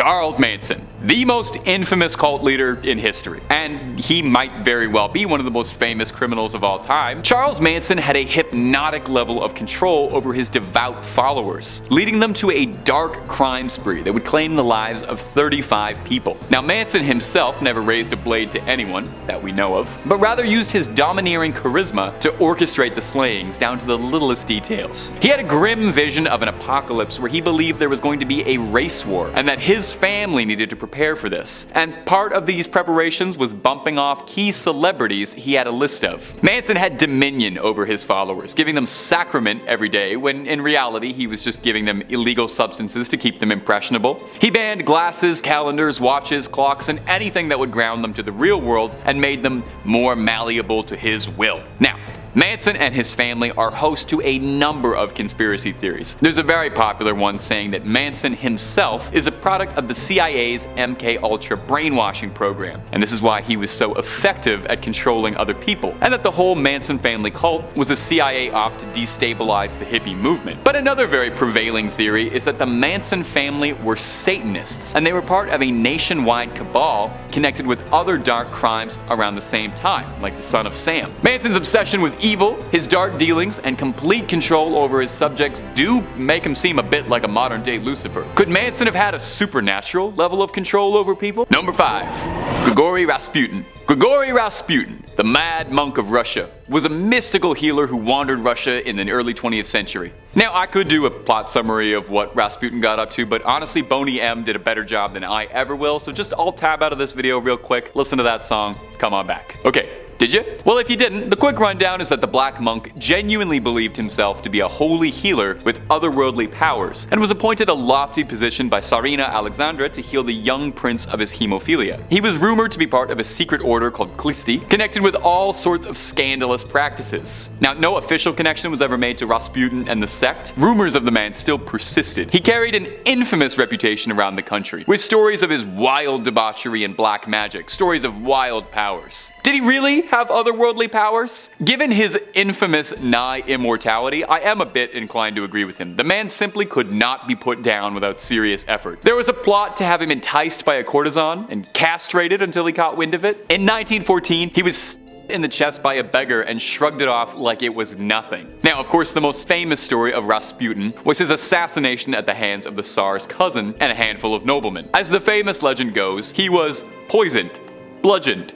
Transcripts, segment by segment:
Charles Manson, the most infamous cult leader in history, and he might very well be one of the most famous criminals of all time. Charles Manson had a hypnotic level of control over his devout followers, leading them to a dark crime spree that would claim the lives of 35 people. Now, Manson himself never raised a blade to anyone that we know of, but rather used his domineering charisma to orchestrate the slayings down to the littlest details. He had a grim vision of an apocalypse where he believed there was going to be a race war, and that his family needed to prepare for this. And part of these preparations was bumping off key celebrities he had a list of. Manson had dominion over his followers, giving them sacrament every day, when in reality he was just giving them illegal substances to keep them impressionable. He banned glasses, calendars, watches, clocks, and anything that would ground them to the real world and made them more malleable to his will. Now, Manson and his family are host to a number of conspiracy theories. There's a very popular one saying that Manson himself is a product of the CIA's MK Ultra brainwashing program, and this is why he was so effective at controlling other people, and that the whole Manson family cult was a CIA op to destabilize the hippie movement. But another very prevailing theory is that the Manson family were Satanists, and they were part of a nationwide cabal connected with other dark crimes around the same time, like the Son of Sam. Manson's obsession with evil, his dark dealings, and complete control over his subjects do make him seem a bit like a modern-day Lucifer. Could Manson have had a supernatural level of control over people? Number 5. Grigory Rasputin. Grigory Rasputin, the Mad Monk of Russia, was a mystical healer who wandered Russia in the early 20th century. Now, I could do a plot summary of what Rasputin got up to, but honestly, Boney M did a better job than I ever will, so just alt tab out of this video real quick, listen to that song, come on back. Okay. Did you? Well, if you didn't, the quick rundown is that the Black Monk genuinely believed himself to be a holy healer with otherworldly powers, and was appointed a lofty position by Tsarina Alexandra to heal the young prince of his hemophilia. He was rumored to be part of a secret order called Klisti, connected with all sorts of scandalous practices. Now, no official connection was ever made to Rasputin and the sect. Rumors of the man still persisted. He carried an infamous reputation around the country, with stories of his wild debauchery and black magic, stories of wild powers. Did he really have otherworldly powers? Given his infamous nigh immortality, I am a bit inclined to agree with him. The man simply could not be put down without serious effort. There was a plot to have him enticed by a courtesan and castrated until he caught wind of it. In 1914, he was in the chest by a beggar and shrugged it off like it was nothing. Now, of course, the most famous story of Rasputin was his assassination at the hands of the Tsar's cousin and a handful of noblemen. As the famous legend goes, he was poisoned, bludgeoned,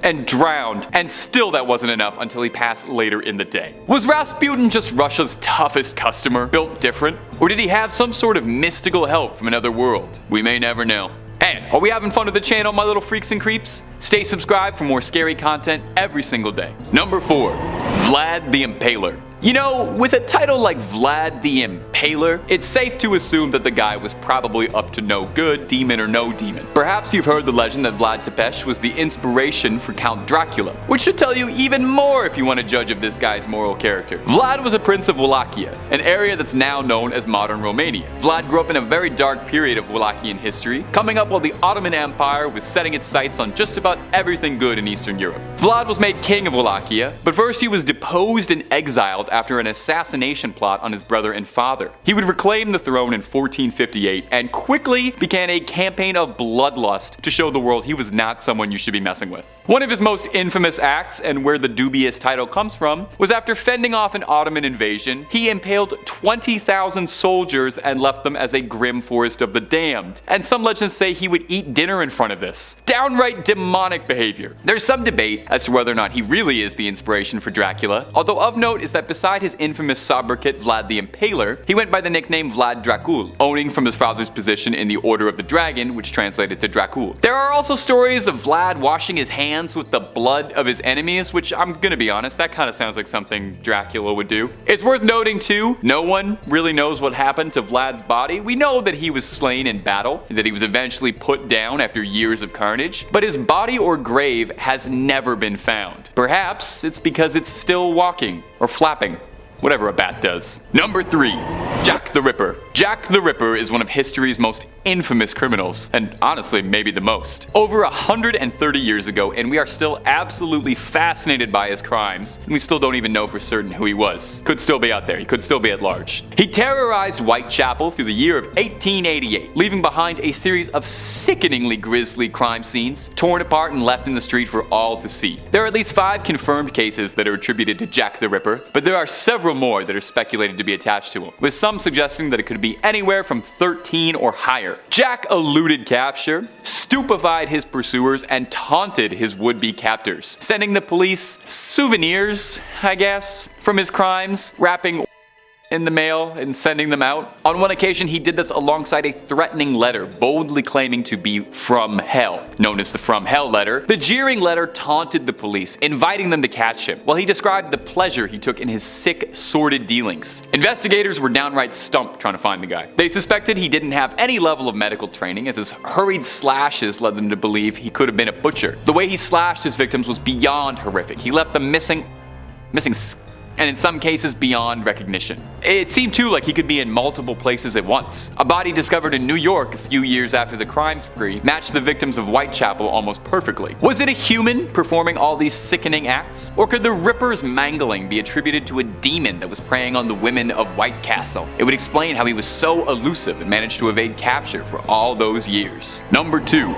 and drowned, and still that wasn't enough until he passed later in the day. Was Rasputin just Russia's toughest customer, built different? Or did he have some sort of mystical help from another world? We may never know. Hey, are we having fun with the channel, my little freaks and creeps? Stay subscribed for more scary content every single day. Number 4. Vlad the Impaler. You know, with a title like Vlad the Impaler, it's safe to assume that the guy was probably up to no good, demon or no demon. Perhaps you've heard the legend that Vlad Tepes was the inspiration for Count Dracula, which should tell you even more if you want to judge of this guy's moral character. Vlad was a prince of Wallachia, an area that's now known as modern Romania. Vlad grew up in a very dark period of Wallachian history, coming up while the Ottoman Empire was setting its sights on just about everything good in Eastern Europe. Vlad was made king of Wallachia, but first he was deposed and exiled after an assassination plot on his brother and father. He would reclaim the throne in 1458 and quickly began a campaign of bloodlust to show the world he was not someone you should be messing with. One of his most infamous acts, and where the dubious title comes from, was after fending off an Ottoman invasion, he impaled 20,000 soldiers and left them as a grim forest of the damned. And some legends say he would eat dinner in front of this. Downright demonic behavior. There's some debate as to whether or not he really is the inspiration for Dracula, although of note is that beside his infamous sobriquet Vlad the Impaler, he went by the nickname Vlad Dracul, owning from his father's position in the Order of the Dragon, which translated to Dracul. There are also stories of Vlad washing his hands with the blood of his enemies, which I'm gonna be honest, that kind of sounds like something Dracula would do. It's worth noting too, no one really knows what happened to Vlad's body. We know that he was slain in battle, and that he was eventually put down after years of carnage, but his body or grave has never been found. Perhaps it's because it's still walking, or flapping. Whatever a bat does. Number 3. Jack the Ripper. Jack the Ripper is one of history's most infamous criminals, and honestly, maybe the most. Over 130 years ago, and we are still absolutely fascinated by his crimes, and we still don't even know for certain who he was. Could still be out there, he could still be at large. He terrorized Whitechapel through the year of 1888, leaving behind a series of sickeningly grisly crime scenes, torn apart and left in the street for all to see. There are at least 5 confirmed cases that are attributed to Jack the Ripper, but there are several more that are speculated to be attached to him, with some suggesting that it could be anywhere from 13 or higher. Jack eluded capture, stupefied his pursuers, and taunted his would-be captors, sending the police souvenirs, I guess, from his crimes, wrapping in the mail and sending them out. On one occasion, he did this alongside a threatening letter, boldly claiming to be from hell, known as the From Hell letter. The jeering letter taunted the police, inviting them to catch him, while he described the pleasure he took in his sick, sordid dealings. Investigators were downright stumped trying to find the guy. They suspected he didn't have any level of medical training, as his hurried slashes led them to believe he could have been a butcher. The way he slashed his victims was beyond horrific. He left them missing and in some cases beyond recognition. It seemed too like he could be in multiple places at once. A body discovered in New York a few years after the crime spree matched the victims of Whitechapel almost perfectly. Was it a human performing all these sickening acts? Or could the Ripper's mangling be attributed to a demon that was preying on the women of White Castle? It would explain how he was so elusive and managed to evade capture for all those years. Number 2.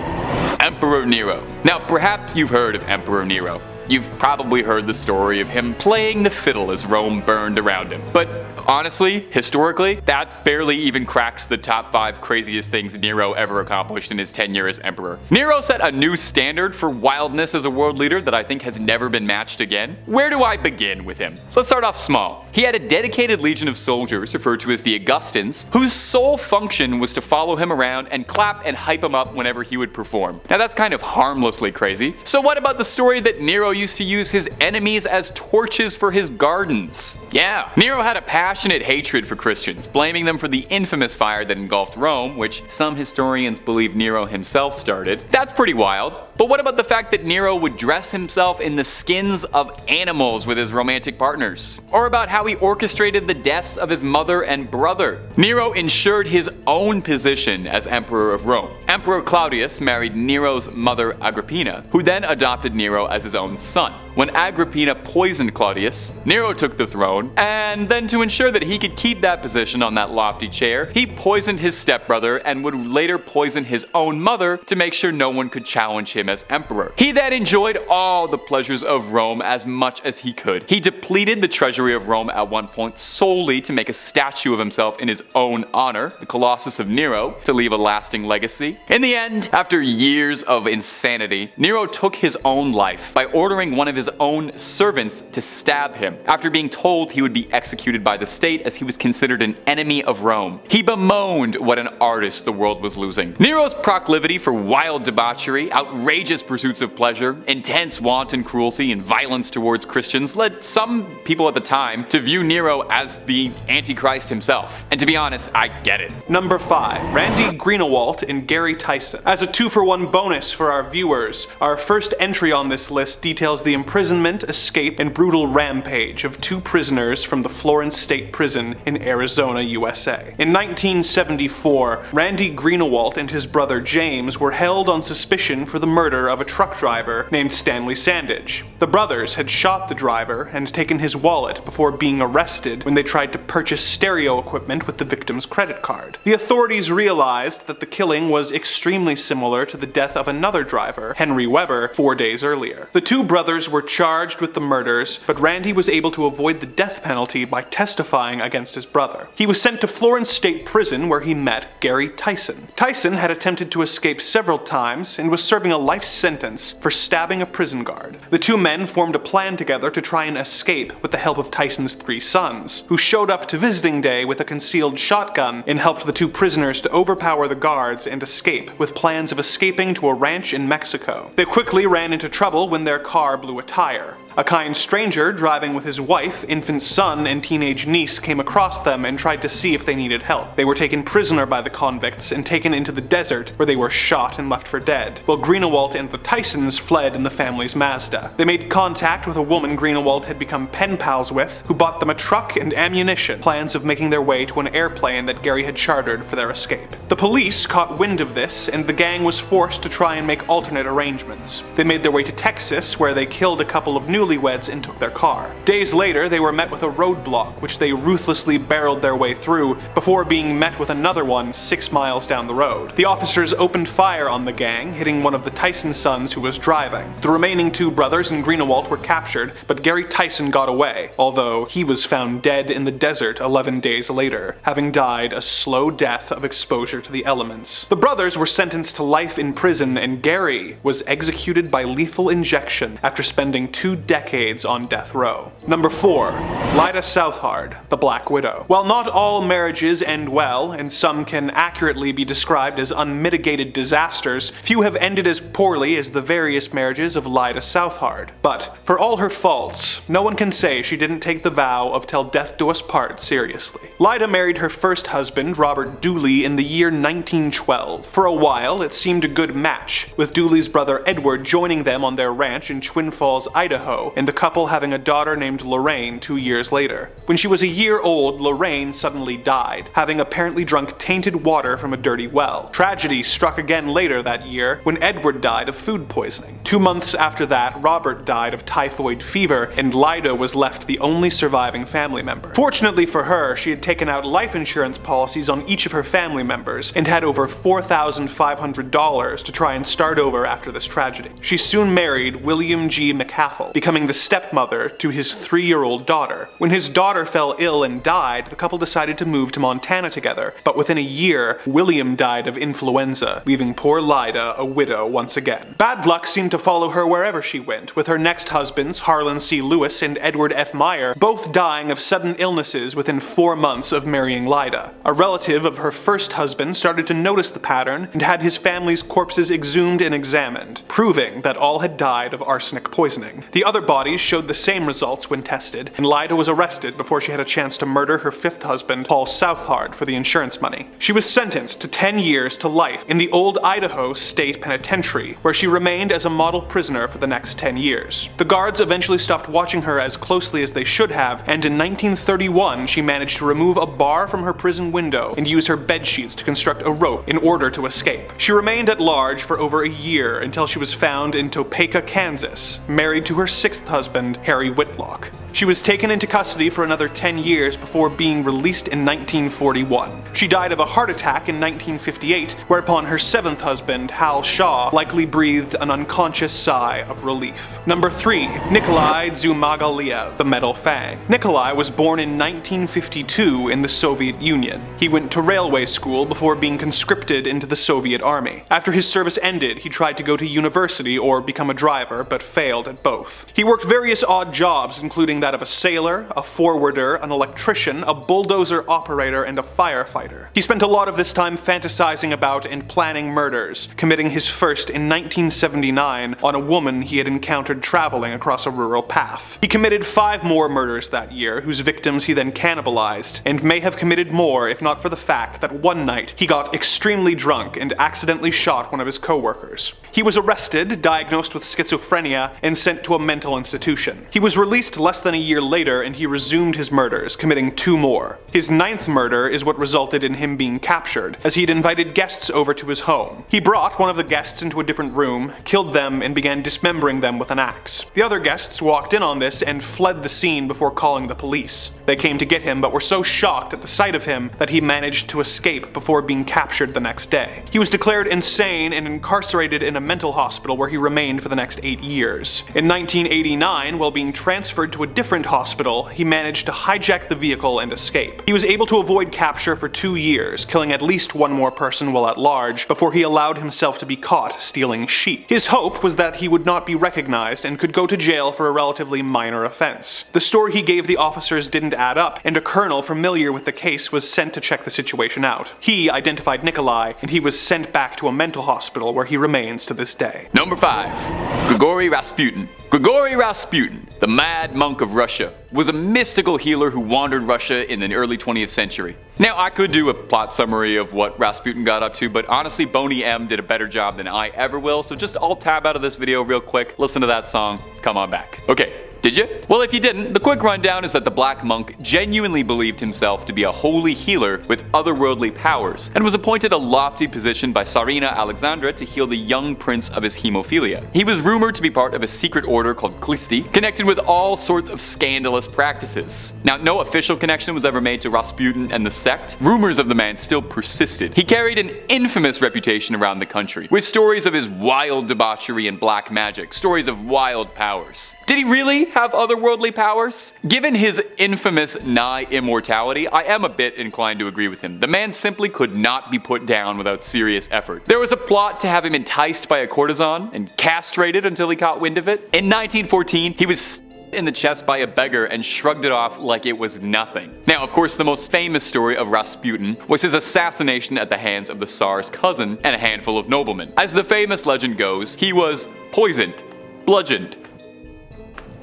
Emperor Nero. Now perhaps you've heard of Emperor Nero. You've probably heard the story of him playing the fiddle as Rome burned around him. But honestly, historically, that barely even cracks the top 5 craziest things Nero ever accomplished in his tenure as emperor. Nero set a new standard for wildness as a world leader that I think has never been matched again. Where do I begin with him? Let's start off small. He had a dedicated legion of soldiers, referred to as the Augustans, whose sole function was to follow him around and clap and hype him up whenever he would perform. Now that's kind of harmlessly crazy. So what about the story that Nero used to use his enemies as torches for his gardens? Yeah, Nero had a passionate hatred for Christians, blaming them for the infamous fire that engulfed Rome, which some historians believe Nero himself started. That's pretty wild. But what about the fact that Nero would dress himself in the skins of animals with his romantic partners? Or about how he orchestrated the deaths of his mother and brother? Nero ensured his own position as emperor of Rome. Emperor Claudius married Nero's mother Agrippina, who then adopted Nero as his own son. When Agrippina poisoned Claudius, Nero took the throne, and then to ensure that he could keep that position on that lofty chair, he poisoned his stepbrother and would later poison his own mother to make sure no one could challenge him as emperor. He then enjoyed all the pleasures of Rome as much as he could. He depleted the treasury of Rome at one point solely to make a statue of himself in his own honor, the Colossus of Nero, to leave a lasting legacy. In the end, after years of insanity, Nero took his own life by ordering one of his own servants to stab him, after being told he would be executed by the state as he was considered an enemy of Rome. He bemoaned what an artist the world was losing. Nero's proclivity for wild debauchery, outrageous pursuits of pleasure, intense wanton cruelty, and violence towards Christians led some people at the time to view Nero as the Antichrist himself. And to be honest, I get it. Number 5. Randy Greenawalt and Gary Tyson. As a 2-for-1 bonus for our viewers, our first entry on this list details the imprisonment, escape, and brutal rampage of 2 prisoners from the Florence State Prison in Arizona, USA. In 1974, Randy Greenawalt and his brother James were held on suspicion for the murder of a truck driver named Stanley Sandage. The brothers had shot the driver and taken his wallet before being arrested when they tried to purchase stereo equipment with the victim's credit card. The authorities realized that the killing was extremely similar to the death of another driver, Henry Weber, 4 days earlier. The 2 brothers were charged with the murders, but Randy was able to avoid the death penalty by testifying against his brother. He was sent to Florence State Prison where he met Gary Tyson. Tyson had attempted to escape several times and was serving a life sentence for stabbing a prison guard. The 2 men formed a plan together to try and escape with the help of Tyson's 3 sons, who showed up to visiting day with a concealed shotgun and helped the 2 prisoners to overpower the guards and escape, with plans of escaping to a ranch in Mexico. They quickly ran into trouble when their car blew a tire. A kind stranger driving with his wife, infant son, and teenage niece came across them and tried to see if they needed help. They were taken prisoner by the convicts and taken into the desert, where they were shot and left for dead, while Greenawalt and the Tysons fled in the family's Mazda. They made contact with a woman Greenawalt had become pen pals with, who bought them a truck and ammunition, plans of making their way to an airplane that Gary had chartered for their escape. The police caught wind of this, and the gang was forced to try and make alternate arrangements. They made their way to Texas, where they killed a couple of newlyweds and took their car. Days later, they were met with a roadblock, which they ruthlessly barreled their way through, before being met with another one 6 miles down the road. The officers opened fire on the gang, hitting one of the Tyson sons who was driving. The remaining 2 brothers in Greenawalt were captured, but Gary Tyson got away, although he was found dead in the desert 11 days later, having died a slow death of exposure to the elements. The brothers were sentenced to life in prison, and Gary was executed by lethal injection after spending 2 decades on death row. Number 4. Lyda Southard, the Black Widow. While not all marriages end well, and some can accurately be described as unmitigated disasters, few have ended as poorly as the various marriages of Lyda Southard. But, for all her faults, no one can say she didn't take the vow of till death do us part seriously. Lyda married her first husband, Robert Dooley, in the year 1912. For a while, it seemed a good match, with Dooley's brother Edward joining them on their ranch in Twin Falls, Idaho, and the couple having a daughter named Lorraine 2 years later. When she was a year old, Lorraine suddenly died, having apparently drunk tainted water from a dirty well. Tragedy struck again later that year, when Edward died of food poisoning. 2 months after that, Robert died of typhoid fever, and Lyda was left the only surviving family member. Fortunately for her, she had taken out life insurance policies on each of her family members, and had over $4,500 to try and start over after this tragedy. She soon married William G. McCaffell, becoming the stepmother to his 3-year-old daughter. When his daughter fell ill and died, the couple decided to move to Montana together, but within a year, William died of influenza, leaving poor Lyda a widow once again. Bad luck seemed to follow her wherever she went, with her next husbands, Harlan C. Lewis and Edward F. Meyer, both dying of sudden illnesses within 4 months of marrying Lyda. A relative of her first husband started to notice the pattern and had his family's corpses exhumed and examined, proving that all had died of arsenic poisoning. The other bodies showed the same results when tested, and Lyda was arrested before she had a chance to murder her 5th husband, Paul Southard, for the insurance money. She was sentenced to 10 years to life in the old Idaho State Penitentiary, where she remained as a model prisoner for the next 10 years. The guards eventually stopped watching her as closely as they should have, and in 1931 she managed to remove a bar from her prison window and use her bedsheets to construct a rope in order to escape. She remained at large for over a year until she was found in Topeka, Kansas, married to her 6th husband, Harry Whitlock. She was taken into custody for another 10 years before being released in 1941. She died of a heart attack in 1958, whereupon her 7th husband, Hal Shaw, likely breathed an unconscious sigh of relief. Number 3. Nikolai Zhumagaliev, the Metal Fang. Nikolai was born in 1952 in the Soviet Union. He went to railway school before being conscripted into the Soviet Army. After his service ended, he tried to go to university or become a driver, but failed at both. He worked various odd jobs, including that of a sailor, a forwarder, an electrician, a bulldozer operator, and a firefighter. He spent a lot of this time fantasizing about and planning murders, committing his first in 1979 on a woman he had encountered traveling across a rural path. He committed 5 more murders that year, whose victims he then cannibalized, and may have committed more if not for the fact that one night he got extremely drunk and accidentally shot one of his co-workers. He was arrested, diagnosed with schizophrenia, and sent to a mental institution. He was released less than a year later, and he resumed his murders, committing 2 more. His 9th murder is what resulted in him being captured, as he'd invited guests over to his home. He brought one of the guests into a different room, killed them, and began dismembering them with an axe. The other guests walked in on this and fled the scene before calling the police. They came to get him, but were so shocked at the sight of him that he managed to escape before being captured the next day. He was declared insane and incarcerated in a mental hospital, where he remained for the next 8 years. In 1989, while being transferred to a different hospital, he managed to hijack the vehicle and escape. He was able to avoid capture for 2 years, killing at least 1 more person while at large, before he allowed himself to be caught stealing sheep. His hope was that he would not be recognized and could go to jail for a relatively minor offense. The story he gave the officers didn't add up, and a colonel familiar with the case was sent to check the situation out. He identified Nikolai, and he was sent back to a mental hospital where he remains to this day. Number 5. Grigory Rasputin. Grigory Rasputin, the Mad Monk of Russia, was a mystical healer who wandered Russia in the early 20th century. Now, I could do a plot summary of what Rasputin got up to, but honestly, Boney M did a better job than I ever will, so just I'll tab out of this video real quick, listen to that song, come on back. Okay. Did you? Well, if you didn't, the quick rundown is that the Black Monk genuinely believed himself to be a holy healer with otherworldly powers, and was appointed a lofty position by Tsarina Alexandra to heal the young prince of his hemophilia. He was rumored to be part of a secret order called Klisti, connected with all sorts of scandalous practices. Now, no official connection was ever made to Rasputin and the sect. Rumors of the man still persisted. He carried an infamous reputation around the country, with stories of his wild debauchery and black magic, stories of wild powers. Did he really have otherworldly powers? Given his infamous nigh immortality, I am a bit inclined to agree with him. The man simply could not be put down without serious effort. There was a plot to have him enticed by a courtesan and castrated until he caught wind of it. In 1914, he was in the chest by a beggar and shrugged it off like it was nothing. Now, of course, the most famous story of Rasputin was his assassination at the hands of the Tsar's cousin and a handful of noblemen. As the famous legend goes, he was poisoned, bludgeoned,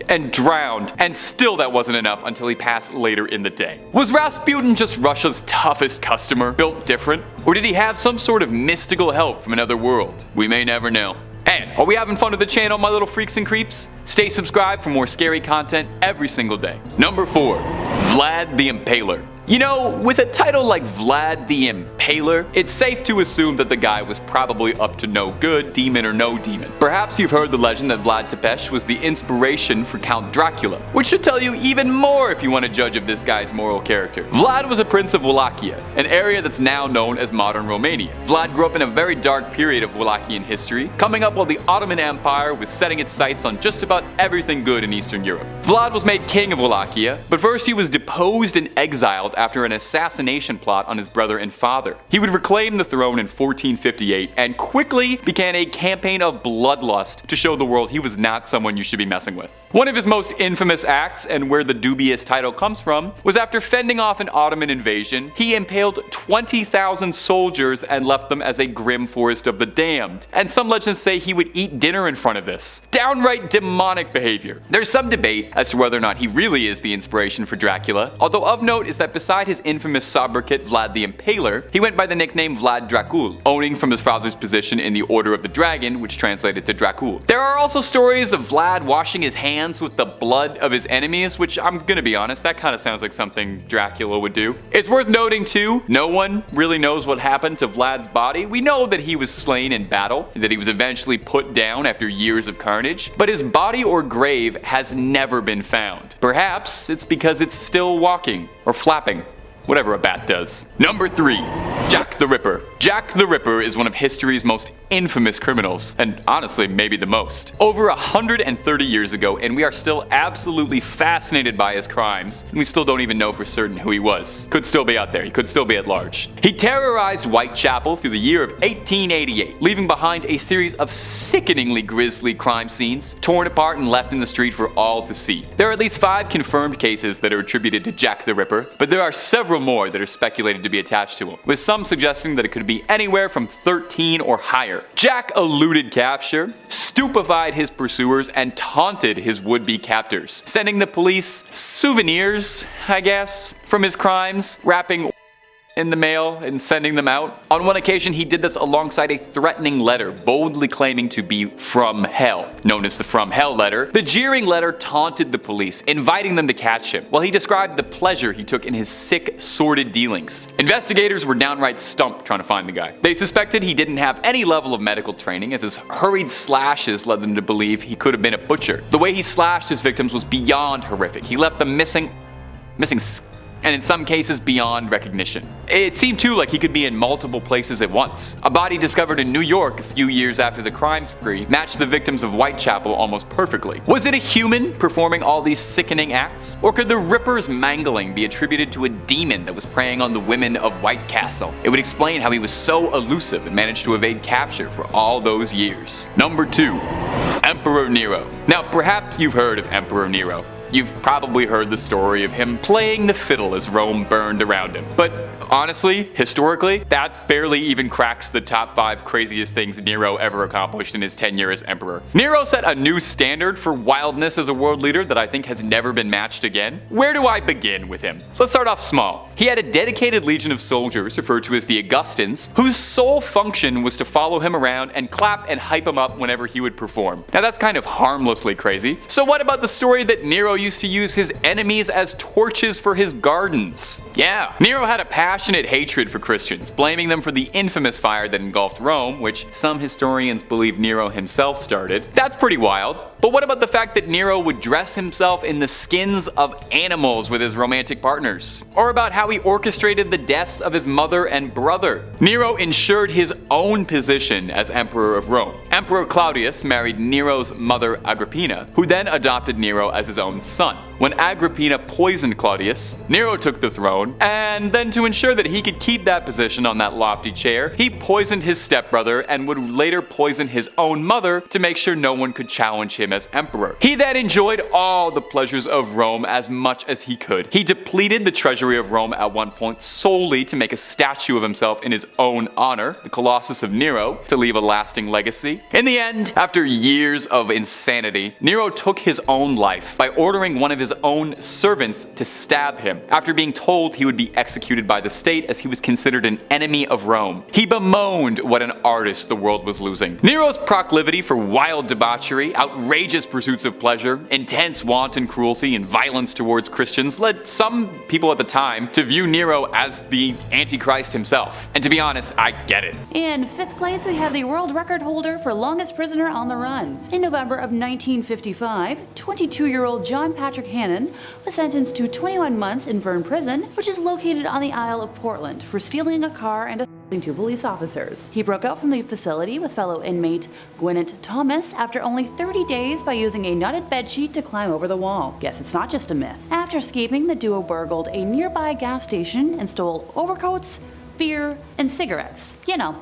and drowned, and still that wasn't enough until he passed later in the day. Was Rasputin just Russia's toughest customer, built different? Or did he have some sort of mystical help from another world? We may never know. And are we having fun with the channel, my little freaks and creeps? Stay subscribed for more scary content every single day. Number 4. Vlad the Impaler. You know, with a title like Vlad the Impaler, it's safe to assume that the guy was probably up to no good, demon or no demon. Perhaps you've heard the legend that Vlad Tepes was the inspiration for Count Dracula, which should tell you even more if you want to judge of this guy's moral character. Vlad was a prince of Wallachia, an area that's now known as modern Romania. Vlad grew up in a very dark period of Wallachian history, coming up while the Ottoman Empire was setting its sights on just about everything good in Eastern Europe. Vlad was made king of Wallachia, but first he was deposed and exiled after an assassination plot on his brother and father. He would reclaim the throne in 1458 and quickly began a campaign of bloodlust to show the world he was not someone you should be messing with. One of his most infamous acts, and where the dubious title comes from, was after fending off an Ottoman invasion, he impaled 20,000 soldiers and left them as a grim forest of the damned. And some legends say he would eat dinner in front of this. Downright demonic behavior. There's some debate as to whether or not he really is the inspiration for Dracula, although of note is that beside his infamous sobriquet Vlad the Impaler, he went by the nickname Vlad Dracul, owning from his father's position in the Order of the Dragon, which translated to Dracul. There are also stories of Vlad washing his hands with the blood of his enemies, which I'm gonna be honest, that kind of sounds like something Dracula would do. It's worth noting too, no one really knows what happened to Vlad's body. We know that he was slain in battle, and that he was eventually put down after years of carnage, but his body or grave has never been found. Perhaps it's because it's still walking, or flapping. Whatever a bat does. Number 3. Jack the Ripper. Jack the Ripper is one of history's most infamous criminals, and honestly, maybe the most. Over 130 years ago, and we are still absolutely fascinated by his crimes, and we still don't even know for certain who he was. Could still be out there, he could still be at large. He terrorized Whitechapel through the year of 1888, leaving behind a series of sickeningly grisly crime scenes, torn apart and left in the street for all to see. There are at least 5 confirmed cases that are attributed to Jack the Ripper, but there are several more that are speculated to be attached to him, with some suggesting that it could be anywhere from 13 or higher. Jack eluded capture, stupefied his pursuers, and taunted his would-be captors, sending the police souvenirs, I guess, from his crimes, wrapping in the mail and sending them out. On one occasion, he did this alongside a threatening letter, boldly claiming to be from hell, known as the From Hell letter. The jeering letter taunted the police, inviting them to catch him, while he described the pleasure he took in his sick, sordid dealings. Investigators were downright stumped trying to find the guy. They suspected he didn't have any level of medical training, as his hurried slashes led them to believe he could have been a butcher. The way he slashed his victims was beyond horrific. He left them missing and in some cases beyond recognition. It seemed too like he could be in multiple places at once. A body discovered in New York a few years after the crime spree matched the victims of Whitechapel almost perfectly. Was it a human performing all these sickening acts? Or could the Ripper's mangling be attributed to a demon that was preying on the women of White Castle? It would explain how he was so elusive and managed to evade capture for all those years. Number 2. Emperor Nero. Now, perhaps you've heard of Emperor Nero. You've probably heard the story of him playing the fiddle as Rome burned around him. But honestly, historically, that barely even cracks the top 5 craziest things Nero ever accomplished in his tenure as emperor. Nero set a new standard for wildness as a world leader that I think has never been matched again. Where do I begin with him? Let's start off small. He had a dedicated legion of soldiers, referred to as the Augustans, whose sole function was to follow him around and clap and hype him up whenever he would perform. Now that's kind of harmlessly crazy. So what about the story that Nero used to use his enemies as torches for his gardens? Yeah, Nero had a passionate hatred for Christians, blaming them for the infamous fire that engulfed Rome, which some historians believe Nero himself started. That's pretty wild. But what about the fact that Nero would dress himself in the skins of animals with his romantic partners? Or about how he orchestrated the deaths of his mother and brother? Nero ensured his own position as emperor of Rome. Emperor Claudius married Nero's mother Agrippina, who then adopted Nero as his own son. When Agrippina poisoned Claudius, Nero took the throne, and then to ensure that he could keep that position on that lofty chair, he poisoned his stepbrother and would later poison his own mother to make sure no one could challenge him as emperor. He then enjoyed all the pleasures of Rome as much as he could. He depleted the treasury of Rome at one point solely to make a statue of himself in his own honor, the Colossus of Nero, to leave a lasting legacy. In the end, after years of insanity, Nero took his own life by ordering one of his own servants to stab him after being told he would be executed by the state as he was considered an enemy of Rome. He bemoaned what an artist the world was losing. Nero's proclivity for wild debauchery, outrageous pursuits of pleasure, intense wanton cruelty, and violence towards Christians led some people at the time to view Nero as the Antichrist himself. And to be honest, I get it. In 5th place, we have the world record holder for longest prisoner on the run. In November of 1955, 22-year-old John Patrick Hannon was sentenced to 21 months in Verne Prison, which is located on the Isle of Portland, for stealing a car and assaulting 2 police officers. He broke out from the facility with fellow inmate Gwyneth Thomas after only 30 days by using a knotted bedsheet to climb over the wall. Guess it's not just a myth. After escaping, the duo burgled a nearby gas station and stole overcoats, beer, and cigarettes. You know,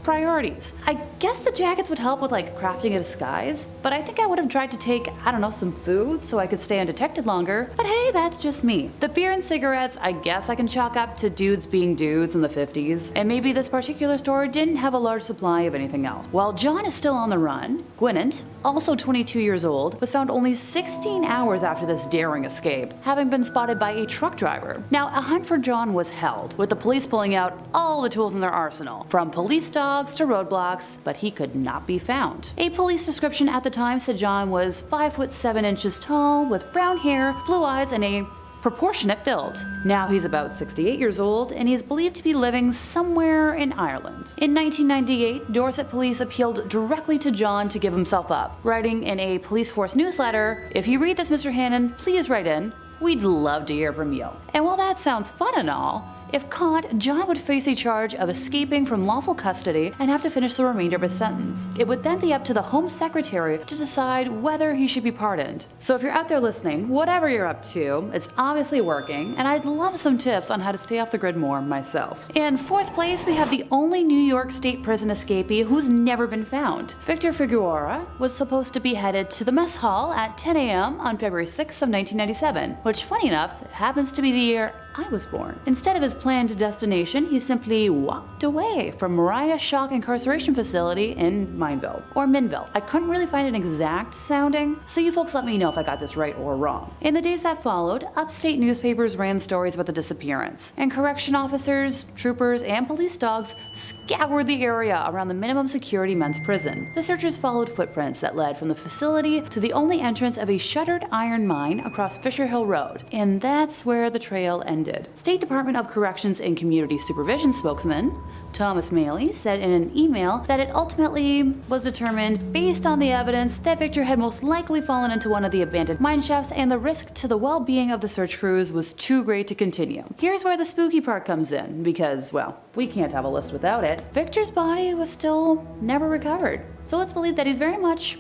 priorities. I guess the jackets would help with like crafting a disguise, but I think I would have tried to take, I don't know, some food so I could stay undetected longer. But hey, that's just me. The beer and cigarettes, I guess I can chalk up to dudes being dudes in the 50s, and maybe this particular store didn't have a large supply of anything else. While John is still on the run, Gwyneth, also 22 years old, was found only 16 hours after this daring escape, having been spotted by a truck driver. Now, a hunt for John was held, with the police pulling out all the tools in their arsenal, from police dogs to roadblocks, but he could not be found. A police description at the time said John was 5'7" tall, with brown hair, blue eyes, and a proportionate build. Now he's about 68 years old, and he is believed to be living somewhere in Ireland. In 1998, Dorset police appealed directly to John to give himself up, writing in a police force newsletter, "If you read this, Mr. Hannon, please write in. We'd love to hear from you." And while that sounds fun and all, if caught, John would face a charge of escaping from lawful custody and have to finish the remainder of his sentence. It would then be up to the Home Secretary to decide whether he should be pardoned. So if you're out there listening, whatever you're up to, it's obviously working, and I'd love some tips on how to stay off the grid more myself. In 4th place, we have the only New York State prison escapee who's never been found. Victor Figueroa was supposed to be headed to the mess hall at 10 a.m. on February 6th of 1997, which, funny enough, happens to be the year I was born. Instead of his planned destination, he simply walked away from Mariah Shock Incarceration Facility in Mineville, or Minville. I couldn't really find an exact sounding, so you folks let me know if I got this right or wrong. In the days that followed, upstate newspapers ran stories about the disappearance, and correction officers, troopers, and police dogs scoured the area around the minimum security men's prison. The searchers followed footprints that led from the facility to the only entrance of a shuttered iron mine across Fisher Hill Road, and that's where the trail ended. State Department of Corrections and Community Supervision spokesman Thomas Maley said in an email that it ultimately was determined, based on the evidence, that Victor had most likely fallen into one of the abandoned mine shafts and the risk to the well-being of the search crews was too great to continue. Here's where the spooky part comes in, because, well, we can't have a list without it. Victor's body was still never recovered, so it's believed that he's very much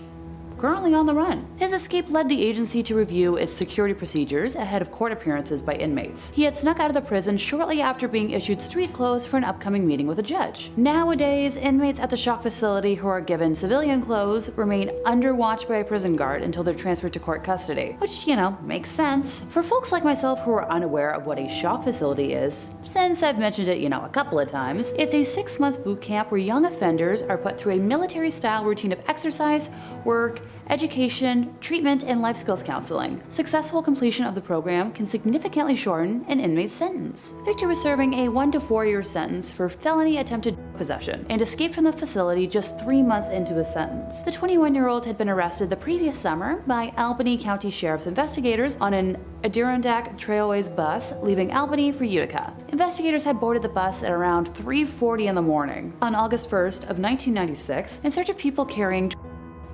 currently on the run. His escape led the agency to review its security procedures ahead of court appearances by inmates. He had snuck out of the prison shortly after being issued street clothes for an upcoming meeting with a judge. Nowadays, inmates at the shock facility who are given civilian clothes remain under watch by a prison guard until they're transferred to court custody, which, makes sense. For folks like myself who are unaware of what a shock facility is, since I've mentioned it, a couple of times, it's a 6-month boot camp where young offenders are put through a military-style routine of exercise, work, education, treatment, and life skills counseling. Successful completion of the program can significantly shorten an inmate's sentence. Victor was serving a 1 to 4 year sentence for felony attempted possession and escaped from the facility just 3 months into his sentence. The 21-year-old had been arrested the previous summer by Albany County Sheriff's investigators on an Adirondack Trailways bus leaving Albany for Utica. Investigators had boarded the bus at around 3:40 in the morning on August 1st of 1996 in search of people carrying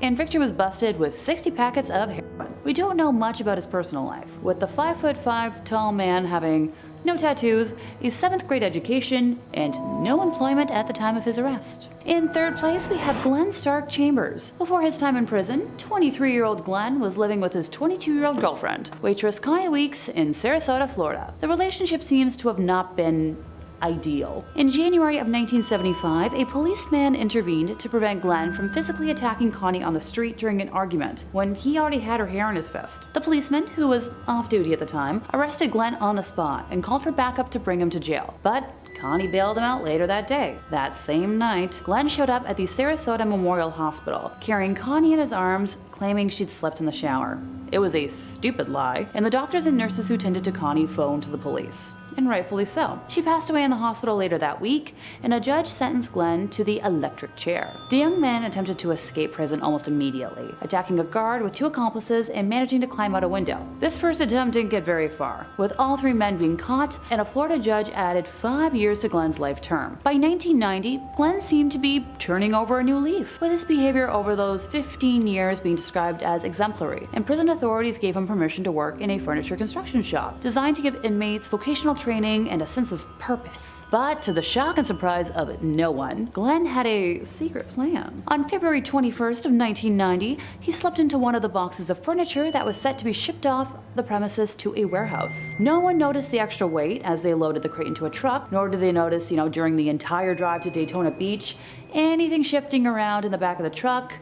and Victor was busted with 60 packets of heroin. We don't know much about his personal life, with the 5'5" tall man having no tattoos, a 7th grade education, and no employment at the time of his arrest. In third place, we have Glenn Stark Chambers. Before his time in prison, 23-year-old Glenn was living with his 22-year-old girlfriend, waitress Connie Weeks, in Sarasota, Florida. The relationship seems to have not been ideal. In January of 1975, a policeman intervened to prevent Glenn from physically attacking Connie on the street during an argument when he already had her hair in his fist. The policeman, who was off duty at the time, arrested Glenn on the spot and called for backup to bring him to jail. But Connie bailed him out later that day. That same night, Glenn showed up at the Sarasota Memorial Hospital, carrying Connie in his arms, claiming she'd slept in the shower. It was a stupid lie, and the doctors and nurses who tended to Connie phoned the police. And rightfully so. She passed away in the hospital later that week, and a judge sentenced Glenn to the electric chair. The young man attempted to escape prison almost immediately, attacking a guard with 2 accomplices and managing to climb out a window. This first attempt didn't get very far, with all 3 men being caught, and a Florida judge added 5 years to Glenn's life term. By 1990, Glenn seemed to be turning over a new leaf, with his behavior over those 15 years being described as exemplary, and prison authorities gave him permission to work in a furniture construction shop, designed to give inmates vocational training and a sense of purpose. But to the shock and surprise of no one, Glenn had a secret plan. On February 21st of 1990, he slept into one of the boxes of furniture that was set to be shipped off the premises to a warehouse. No one noticed the extra weight as they loaded the crate into a truck, nor did they notice, during the entire drive to Daytona Beach, anything shifting around in the back of the truck.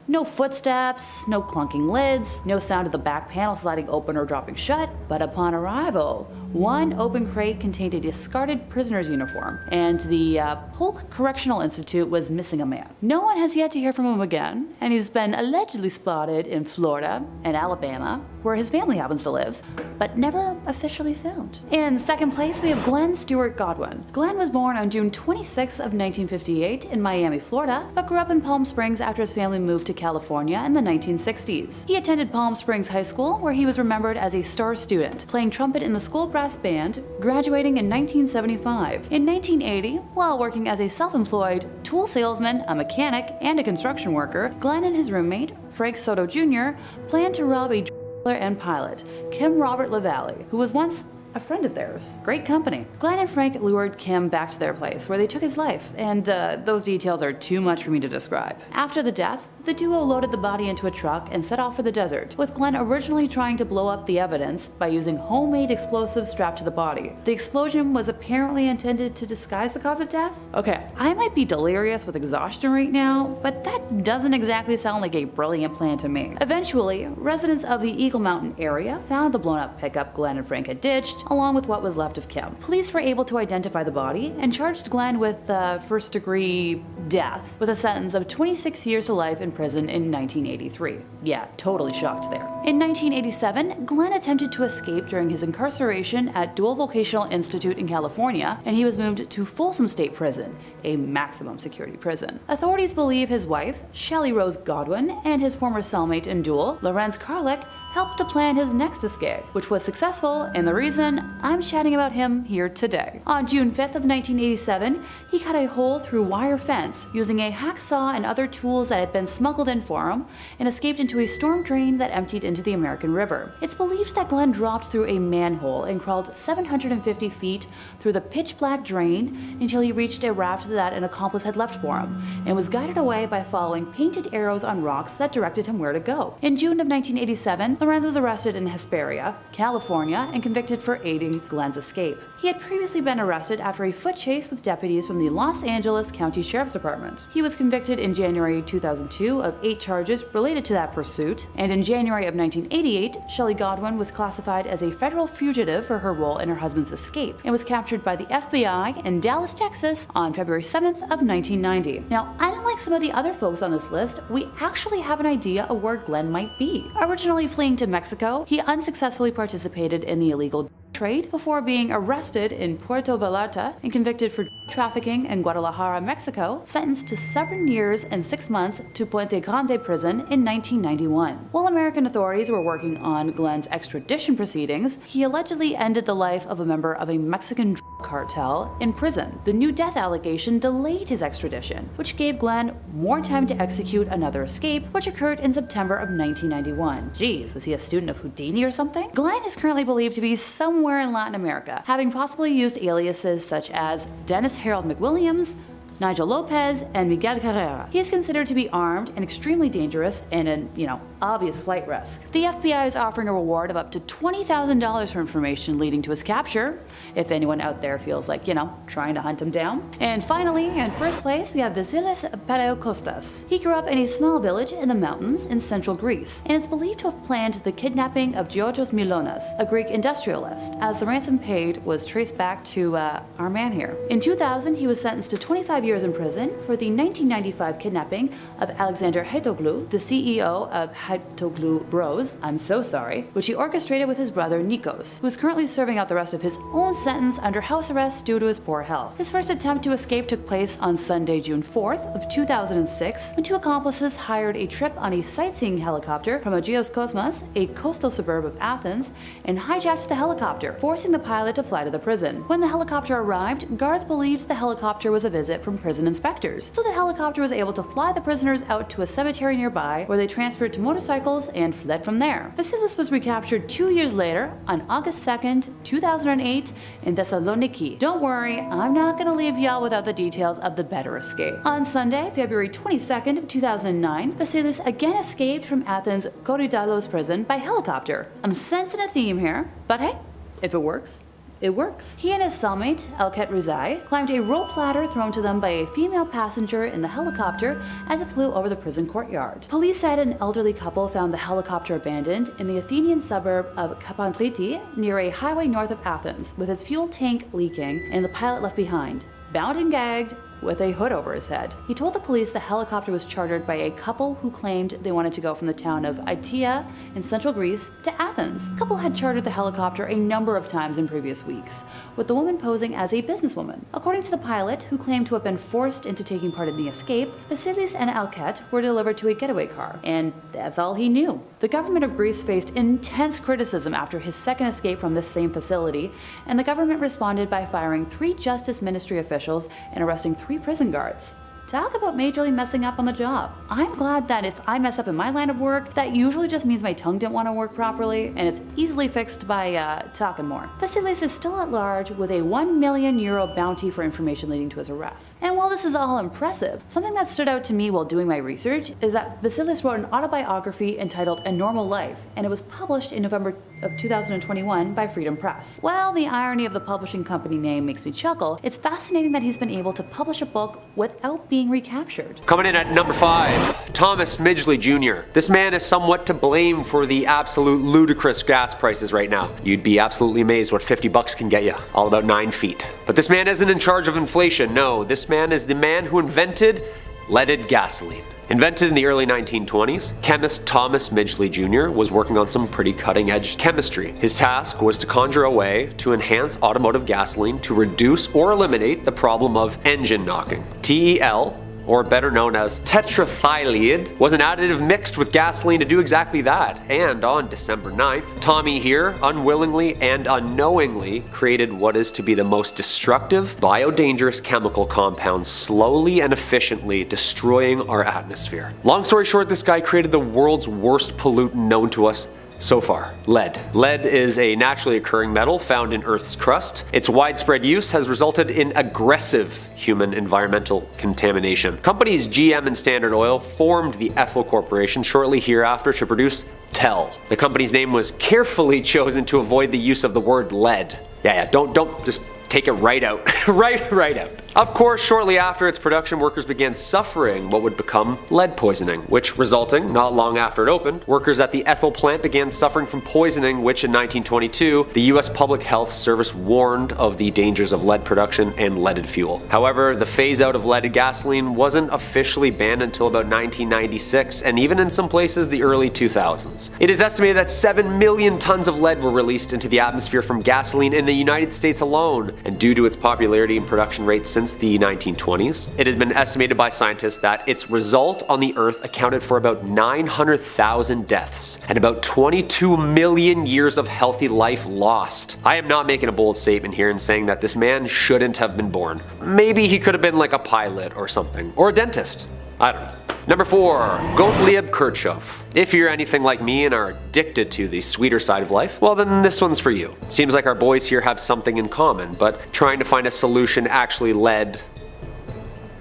No footsteps, no clunking lids, no sound of the back panel sliding open or dropping shut, but upon arrival, one open crate contained a discarded prisoner's uniform, and the Polk Correctional Institute was missing a man. No one has yet to hear from him again, and he's been allegedly spotted in Florida and Alabama, where his family happens to live, but never officially found. In second place, we have Glenn Stewart Godwin. Glenn was born on June 26th of 1958 in Miami, Florida, but grew up in Palm Springs after his family moved to California in the 1960s. He attended Palm Springs High School, where he was remembered as a star student, playing trumpet in the school brass band, graduating in 1975. In 1980, while working as a self-employed tool salesman, a mechanic, and a construction worker, Glenn and his roommate, Frank Soto Jr., planned to rob a Dracula and pilot, Kim Robert LaValle, who was once a friend of theirs. Great company. Glenn and Frank lured Kim back to their place, where they took his life, and those details are too much for me to describe. After the death, the duo loaded the body into a truck and set off for the desert, with Glenn originally trying to blow up the evidence by using homemade explosives strapped to the body. The explosion was apparently intended to disguise the cause of death? Okay, I might be delirious with exhaustion right now, but that doesn't exactly sound like a brilliant plan to me. Eventually, residents of the Eagle Mountain area found the blown up pickup Glenn and Frank had ditched, along with what was left of Kim. Police were able to identify the body and charged Glenn with first-degree death, with a sentence of 26 years to life in prison in 1983. Yeah, totally shocked there. In 1987, Glenn attempted to escape during his incarceration at Dual Vocational Institute in California, and he was moved to Folsom State Prison, a maximum security prison. Authorities believe his wife, Shelley Rose Godwin, and his former cellmate in Dual, Lorenz Karlik, helped to plan his next escape, which was successful and the reason I'm chatting about him here today. On June 5th of 1987, he cut a hole through wire fence using a hacksaw and other tools that had been smuggled in for him and escaped into a storm drain that emptied into the American River. It's believed that Glenn dropped through a manhole and crawled 750 feet through the pitch black drain until he reached a raft that an accomplice had left for him and was guided away by following painted arrows on rocks that directed him where to go. In June of 1987, Lorenz was arrested in Hesperia, California, and convicted for aiding Glenn's escape. He had previously been arrested after a foot chase with deputies from the Los Angeles County Sheriff's Department. He was convicted in January 2002 of 8 charges related to that pursuit, and in January of 1988, Shelley Godwin was classified as a federal fugitive for her role in her husband's escape and was captured by the FBI in Dallas, Texas on February 7th of 1990. Now, unlike some of the other folks on this list, we actually have an idea of where Glenn might be. Originally fleeing to Mexico, he unsuccessfully participated in the illegal trade before being arrested in Puerto Vallarta and convicted for trafficking in Guadalajara, Mexico, sentenced to 7 years and 6 months to Puente Grande prison in 1991. While American authorities were working on Glenn's extradition proceedings, he allegedly ended the life of a member of a Mexican cartel in prison. The new death allegation delayed his extradition, which gave Glenn more time to execute another escape, which occurred in September of 1991. Geez, was he a student of Houdini or something? Glenn is currently believed to be somewhere in Latin America, having possibly used aliases such as Dennis Harold McWilliams, Nigel Lopez, and Miguel Carrera. He is considered to be armed and extremely dangerous and an, obvious flight risk. The FBI is offering a reward of up to $20,000 for information leading to his capture, if anyone out there feels like, trying to hunt him down. And finally, in first place, we have Vasilis Paleokostas. He grew up in a small village in the mountains in central Greece, and is believed to have planned the kidnapping of Georgios Milonas, a Greek industrialist, as the ransom paid was traced back to our man here. In 2000, he was sentenced to 25 years in prison for the 1995 kidnapping of Alexander Haitoglou, the CEO of Haitoglou Bros, I'm so sorry, which he orchestrated with his brother Nikos, who is currently serving out the rest of his own sentence under house arrest due to his poor health. His first attempt to escape took place on Sunday, June 4th of 2006, when 2 accomplices hired a trip on a sightseeing helicopter from Agios Kosmas, a coastal suburb of Athens, and hijacked the helicopter, forcing the pilot to fly to the prison. When the helicopter arrived, guards believed the helicopter was a visit from prison inspectors, so the helicopter was able to fly the prisoners out to a cemetery nearby, where they transferred to motorcycles and fled from there. Vasilis was recaptured 2 years later on August 2nd, 2008 in Thessaloniki. Don't worry, I'm not gonna leave y'all without the details of the better escape. On Sunday, February 22nd of 2009, Vasilis again escaped from Athens' Korydallos prison by helicopter. I'm sensing a theme here, but hey, if it works, it works. He and his cellmate, Elket Rizai, climbed a rope ladder thrown to them by a female passenger in the helicopter as it flew over the prison courtyard. Police said an elderly couple found the helicopter abandoned in the Athenian suburb of Kapanthriti, near a highway north of Athens, with its fuel tank leaking and the pilot left behind, bound and gagged, with a hood over his head. He told the police the helicopter was chartered by a couple who claimed they wanted to go from the town of Aitia in central Greece to Athens. The couple had chartered the helicopter a number of times in previous weeks, with the woman posing as a businesswoman. According to the pilot, who claimed to have been forced into taking part in the escape, Vasilis and Alket were delivered to a getaway car, and that's all he knew. The government of Greece faced intense criticism after his second escape from this same facility, and the government responded by firing 3 Justice Ministry officials and arresting 3 prison guards. Talk about majorly messing up on the job. I'm glad that if I mess up in my line of work, that usually just means my tongue didn't want to work properly, and it's easily fixed by talking more. Vasilis is still at large with a €1 million bounty for information leading to his arrest. And while this is all impressive, something that stood out to me while doing my research is that Vasilis wrote an autobiography entitled A Normal Life, and it was published in November of 2021 by Freedom Press. While the irony of the publishing company name makes me chuckle, it's fascinating that he's been able to publish a book without being recaptured. Coming in at number 5, Thomas Midgley Jr. This man is somewhat to blame for the absolute ludicrous gas prices right now. You'd be absolutely amazed what $50 can get you, all about 9 feet. But this man isn't in charge of inflation, no, this man is the man who invented leaded gasoline. Invented in the early 1920s, chemist Thomas Midgley Jr. was working on some pretty cutting-edge chemistry. His task was to conjure a way to enhance automotive gasoline to reduce or eliminate the problem of engine knocking. TEL or better known as tetraethyllead, was an additive mixed with gasoline to do exactly that. And on December 9th, Tommy here unwillingly and unknowingly created what is to be the most destructive, biodangerous chemical compound, slowly and efficiently destroying our atmosphere. Long story short, this guy created the world's worst pollutant known to us so far: lead. Lead is a naturally occurring metal found in Earth's crust. Its widespread use has resulted in aggressive human environmental contamination. Companies GM and Standard Oil formed the Ethel Corporation shortly hereafter to produce TEL. The company's name was carefully chosen to avoid the use of the word lead. Yeah, don't just take it right out. right out. Of course, shortly after its production, workers began suffering what would become lead poisoning, which resulting, not long after it opened, workers at the Ethel plant began suffering from poisoning, which in 1922, the US Public Health Service warned of the dangers of lead production and leaded fuel. However, the phase out of leaded gasoline wasn't officially banned until about 1996, and even in some places the early 2000s. It is estimated that 7 million tons of lead were released into the atmosphere from gasoline in the United States alone, and due to its popularity and production rate since the 1920s, it has been estimated by scientists that its result on the Earth accounted for about 900,000 deaths and about 22 million years of healthy life lost. I am not making a bold statement here and saying that this man shouldn't have been born. Maybe he could have been like a pilot or something, or a dentist. I don't know. Number 4, Gottlieb Kirchhoff. If you're anything like me and are addicted to the sweeter side of life, well then this one's for you. Seems like our boys here have something in common, but trying to find a solution actually led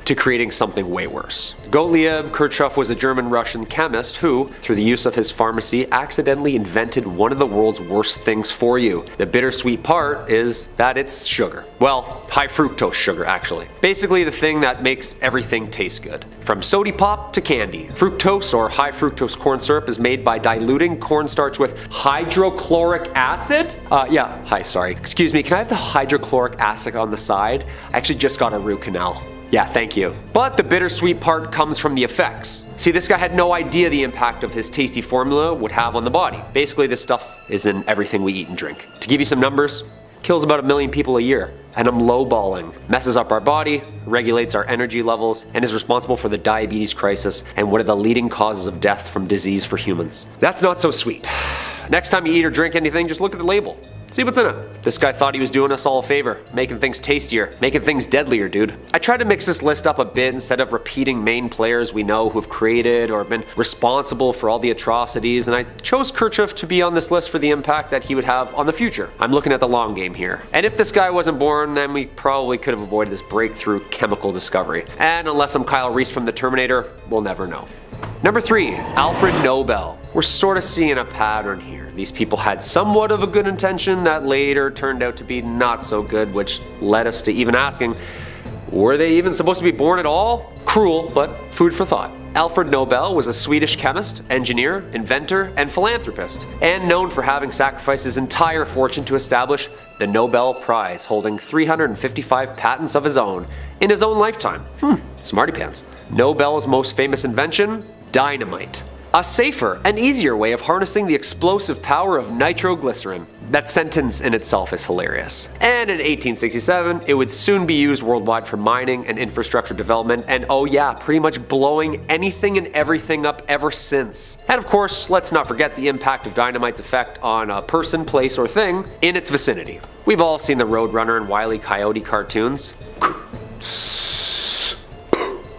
to creating something way worse. Gottlieb Kirchhoff was a German-Russian chemist who, through the use of his pharmacy, accidentally invented one of the world's worst things for you. The bittersweet part is that it's sugar. Well, high fructose sugar actually. Basically the thing that makes everything taste good. From sody pop to candy. Fructose, or high fructose corn syrup, is made by diluting cornstarch with hydrochloric acid? Excuse me, can I have the hydrochloric acid on the side? I actually just got a root canal. Yeah, thank you. But the bittersweet part comes from the effects. See, this guy had no idea the impact of his tasty formula would have on the body. Basically, this stuff is in everything we eat and drink. To give you some numbers, kills about 1 million people a year. And I'm lowballing. Messes up our body, regulates our energy levels, and is responsible for the diabetes crisis and one of the leading causes of death from disease for humans. That's not so sweet. Next time you eat or drink anything, just look at the label. See what's in it. This guy thought he was doing us all a favor, making things tastier, making things deadlier, dude. I tried to mix this list up a bit instead of repeating main players we know who've created or been responsible for all the atrocities, and I chose Kirchhoff to be on this list for the impact that he would have on the future. I'm looking at the long game here. And if this guy wasn't born, then we probably could have avoided this breakthrough chemical discovery. And unless I'm Kyle Reese from The Terminator, we'll never know. Number 3, Alfred Nobel. We're sort of seeing a pattern here. These people had somewhat of a good intention that later turned out to be not so good, which led us to even asking, were they even supposed to be born at all? Cruel, but food for thought. Alfred Nobel was a Swedish chemist, engineer, inventor, and philanthropist, and known for having sacrificed his entire fortune to establish the Nobel Prize, holding 355 patents of his own in his own lifetime. Smarty pants. Nobel's most famous invention? Dynamite. A safer and easier way of harnessing the explosive power of nitroglycerin. That sentence in itself is hilarious. And in 1867, it would soon be used worldwide for mining and infrastructure development, and oh yeah, pretty much blowing anything and everything up ever since. And of course, let's not forget the impact of dynamite's effect on a person, place, or thing in its vicinity. We've all seen the Roadrunner and Wile E. Coyote cartoons.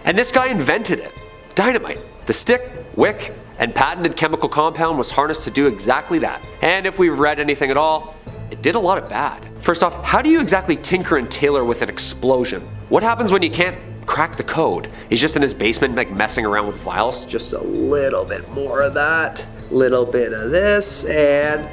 And this guy invented it. Dynamite. The stick, wick, and patented chemical compound was harnessed to do exactly that. And if we've read anything at all, it did a lot of bad. First off, how do you exactly tinker and tailor with an explosion? What happens when you can't crack the code? He's just in his basement like messing around with vials. Just a little bit more of that, little bit of this, and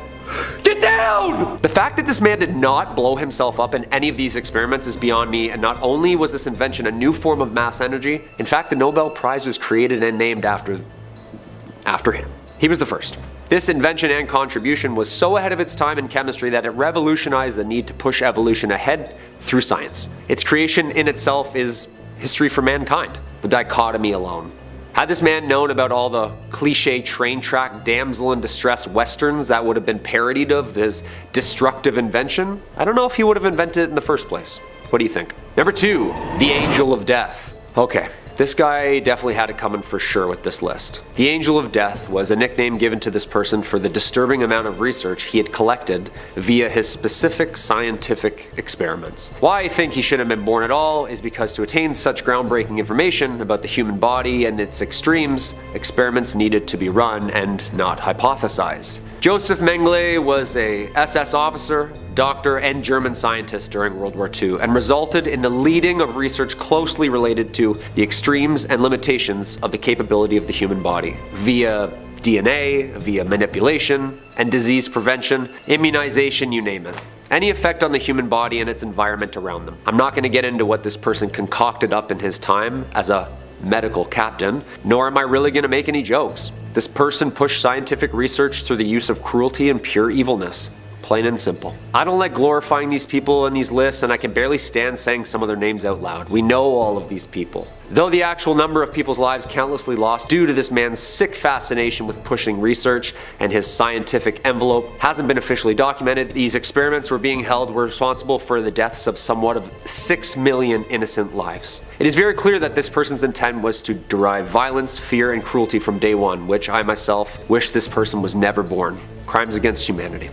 get down! The fact that this man did not blow himself up in any of these experiments is beyond me, and not only was this invention a new form of mass energy, in fact the Nobel Prize was created and named after him. He was the first. This invention and contribution was so ahead of its time in chemistry that it revolutionized the need to push evolution ahead through science. Its creation in itself is history for mankind. The dichotomy alone. Had this man known about all the cliche train track damsel in distress westerns that would have been parodied of his destructive invention, I don't know if he would have invented it in the first place. What do you think? Number 2, the Angel of Death. Okay, this guy definitely had it coming for sure with this list. The Angel of Death was a nickname given to this person for the disturbing amount of research he had collected via his specific scientific experiments. Why I think he shouldn't have been born at all is because to attain such groundbreaking information about the human body and its extremes, experiments needed to be run and not hypothesized. Joseph Mengele was a SS officer, doctor, and German scientist during World War II, and resulted in the leading of research closely related to the extremes and limitations of the capability of the human body, via DNA, via manipulation, and disease prevention, immunization, you name it. Any effect on the human body and its environment around them. I'm not going to get into what this person concocted up in his time as a medical captain, nor am I really going to make any jokes. This person pushed scientific research through the use of cruelty and pure evilness. Plain and simple. I don't like glorifying these people in these lists, and I can barely stand saying some of their names out loud. We know all of these people. Though the actual number of people's lives countlessly lost due to this man's sick fascination with pushing research and his scientific envelope hasn't been officially documented, these experiments were responsible for the deaths of somewhat of 6 million innocent lives. It is very clear that this person's intent was to derive violence, fear, and cruelty from day one, which I myself wish this person was never born. Crimes against humanity.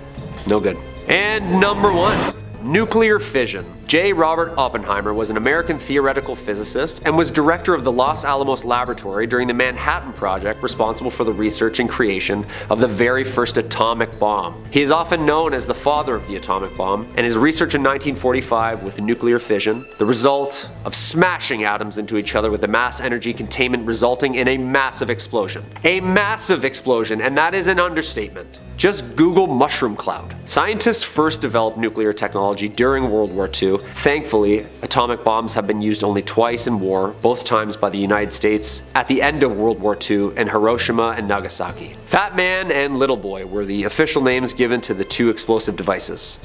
No good. And number 1, nuclear fission. J. Robert Oppenheimer was an American theoretical physicist and was director of the Los Alamos Laboratory during the Manhattan Project, responsible for the research and creation of the very first atomic bomb. He is often known as the father of the atomic bomb, and his research in 1945 with nuclear fission, the result of smashing atoms into each other with the mass energy containment resulting in a massive explosion. A massive explosion, and that is an understatement. Just Google mushroom cloud. Scientists first developed nuclear technology during World War II. Thankfully, atomic bombs have been used only twice in war, both times by the United States at the end of World War II in Hiroshima and Nagasaki. Fat Man and Little Boy were the official names given to the two explosive devices.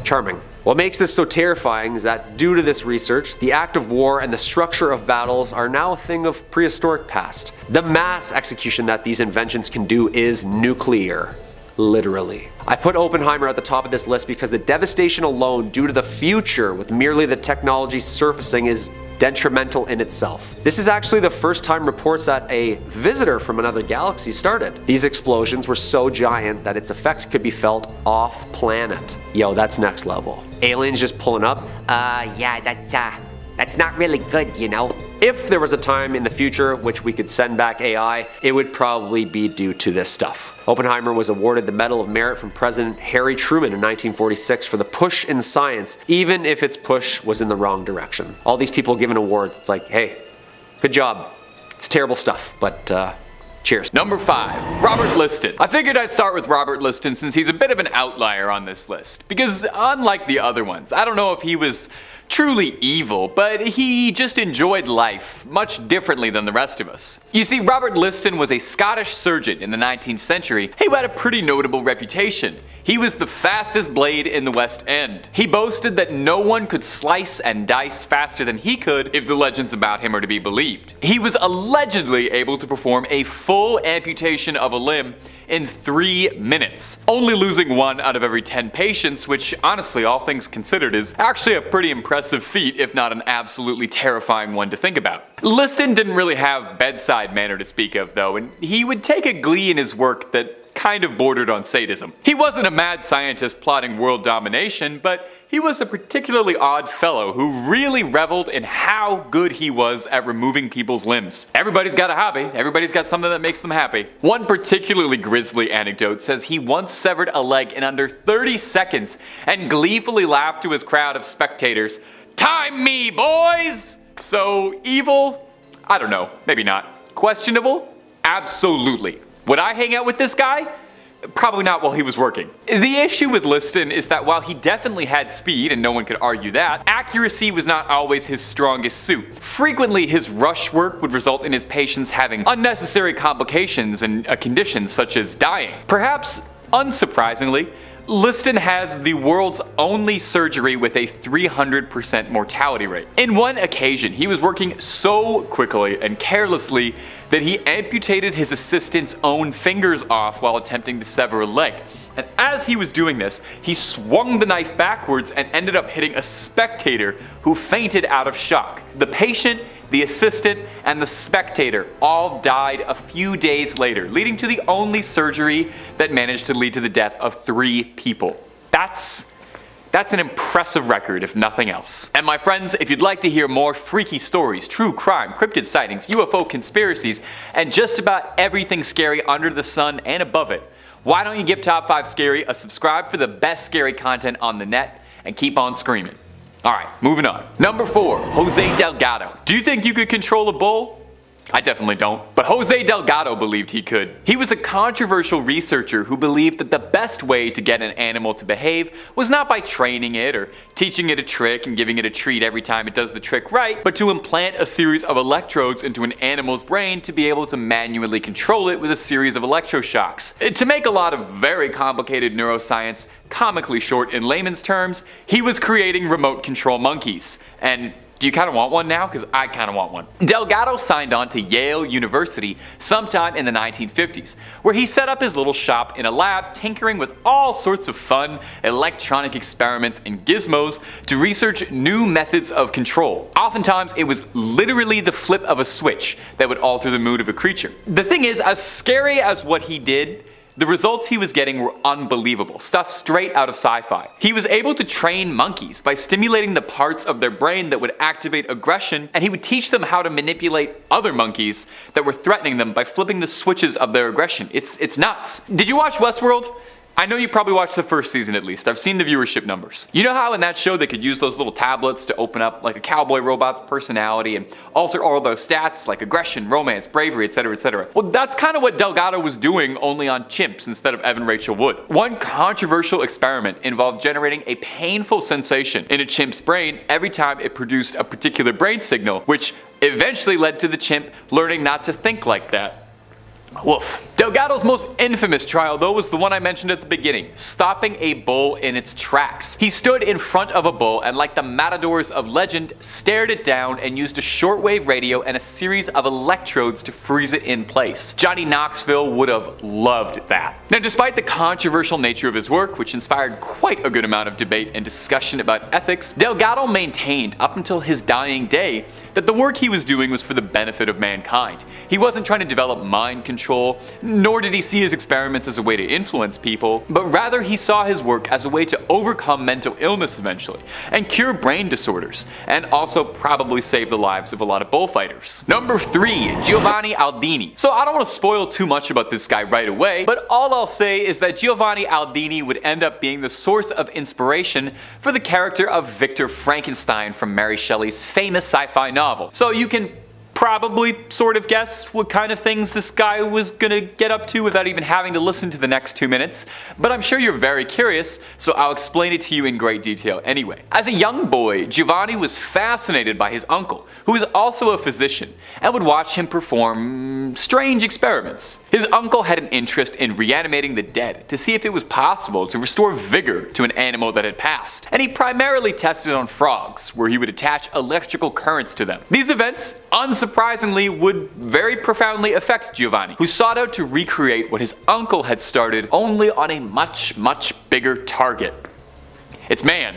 Charming. What makes this so terrifying is that due to this research, the act of war and the structure of battles are now a thing of prehistoric past. The mass execution that these inventions can do is nuclear. Literally. I put Oppenheimer at the top of this list because the devastation alone due to the future with merely the technology surfacing is detrimental in itself. This is actually the first time reports that a visitor from another galaxy started. These explosions were so giant that its effect could be felt off planet. Yo, that's next level. Aliens just pulling up. Yeah, that's not really good, you know. If there was a time in the future which we could send back AI, it would probably be due to this stuff. Oppenheimer was awarded the Medal of Merit from President Harry Truman in 1946 for the push in science, even if its push was in the wrong direction. All these people given awards, it's like, hey, good job. It's terrible stuff, but cheers. Number 5, Robert Liston. I figured I'd start with Robert Liston since he's a bit of an outlier on this list, because unlike the other ones, I don't know if he was truly evil, but he just enjoyed life much differently than the rest of us. You see, Robert Liston was a Scottish surgeon in the 19th century who had a pretty notable reputation. He was the fastest blade in the West End. He boasted that no one could slice and dice faster than he could if the legends about him are to be believed. He was allegedly able to perform a full amputation of a limb in 3 minutes, only losing 1 out of every 10 patients, which honestly, all things considered, is actually a pretty impressive feat, if not an absolutely terrifying one to think about. Liston didn't really have bedside manner to speak of though, and he would take a glee in his work that kind of bordered on sadism. He wasn't a mad scientist plotting world domination, but he was a particularly odd fellow who really reveled in how good he was at removing people's limbs. Everybody's got a hobby, everybody's got something that makes them happy. One particularly grisly anecdote says he once severed a leg in under 30 seconds and gleefully laughed to his crowd of spectators, "Time me, boys!" So evil? I don't know, maybe not. Questionable? Absolutely. Would I hang out with this guy? Probably not while he was working. The issue with Liston is that while he definitely had speed, and no one could argue that, accuracy was not always his strongest suit. Frequently, his rush work would result in his patients having unnecessary complications and conditions such as dying. Perhaps unsurprisingly, Liston has the world's only surgery with a 300% mortality rate. In one occasion, he was working so quickly and carelessly that he amputated his assistant's own fingers off while attempting to sever a leg. And as he was doing this, he swung the knife backwards and ended up hitting a spectator who fainted out of shock. The patient the assistant, and the spectator all died a few days later, leading to the only surgery that managed to lead to the death of 3 people. That's an impressive record, if nothing else. And my friends, if you'd like to hear more freaky stories, true crime, cryptid sightings, UFO conspiracies, and just about everything scary under the sun and above it, why don't you give Top 5 Scary a subscribe for the best scary content on the net, and keep on screaming. Alright, moving on. Number 4, Jose Delgado. Do you think you could control a bull? I definitely don't. But Jose Delgado believed he could. He was a controversial researcher who believed that the best way to get an animal to behave was not by training it or teaching it a trick and giving it a treat every time it does the trick right, but to implant a series of electrodes into an animal's brain to be able to manually control it with a series of electroshocks. To make a lot of very complicated neuroscience comically short in layman's terms, he was creating remote control monkeys. And do you kind of want one now? Because I kind of want one. Delgado signed on to Yale University sometime in the 1950s, where he set up his little shop in a lab tinkering with all sorts of fun electronic experiments and gizmos to research new methods of control. Oftentimes, it was literally the flip of a switch that would alter the mood of a creature. The thing is, as scary as what he did, the results he was getting were unbelievable, stuff straight out of sci-fi. He was able to train monkeys by stimulating the parts of their brain that would activate aggression, and he would teach them how to manipulate other monkeys that were threatening them by flipping the switches of their aggression. It's nuts. Did you watch Westworld? I know you probably watched the first season at least. I've seen the viewership numbers. You know how in that show they could use those little tablets to open up like a cowboy robot's personality and alter all those stats like aggression, romance, bravery, etc, etc. Well, that's kind of what Delgado was doing, only on chimps instead of Evan Rachel Wood. One controversial experiment involved generating a painful sensation in a chimp's brain every time it produced a particular brain signal, which eventually led to the chimp learning not to think like that. Woof. Delgado's most infamous trial though was the one I mentioned at the beginning, stopping a bull in its tracks. He stood in front of a bull and, like the matadors of legend, stared it down and used a shortwave radio and a series of electrodes to freeze it in place. Johnny Knoxville would have loved that. Now, despite the controversial nature of his work, which inspired quite a good amount of debate and discussion about ethics, Delgado maintained up until his dying day that the work he was doing was for the benefit of mankind. He wasn't trying to develop mind control, nor did he see his experiments as a way to influence people, but rather he saw his work as a way to overcome mental illness eventually, and cure brain disorders, and also probably save the lives of a lot of bullfighters. Number 3, Giovanni Aldini. So I don't want to spoil too much about this guy right away, but all I'll say is that Giovanni Aldini would end up being the source of inspiration for the character of Victor Frankenstein from Mary Shelley's famous sci-fi novel. So you can probably sort of guess what kind of things this guy was gonna get up to without even having to listen to the next 2 minutes, but I'm sure you're very curious, so I'll explain it to you in great detail anyway. As a young boy, Giovanni was fascinated by his uncle, who was also a physician, and would watch him perform strange experiments. His uncle had an interest in reanimating the dead to see if it was possible to restore vigor to an animal that had passed, and he primarily tested on frogs, where he would attach electrical currents to them. These events, unsurprisingly, would very profoundly affect Giovanni, who sought out to recreate what his uncle had started, only on a much, much bigger target. It's man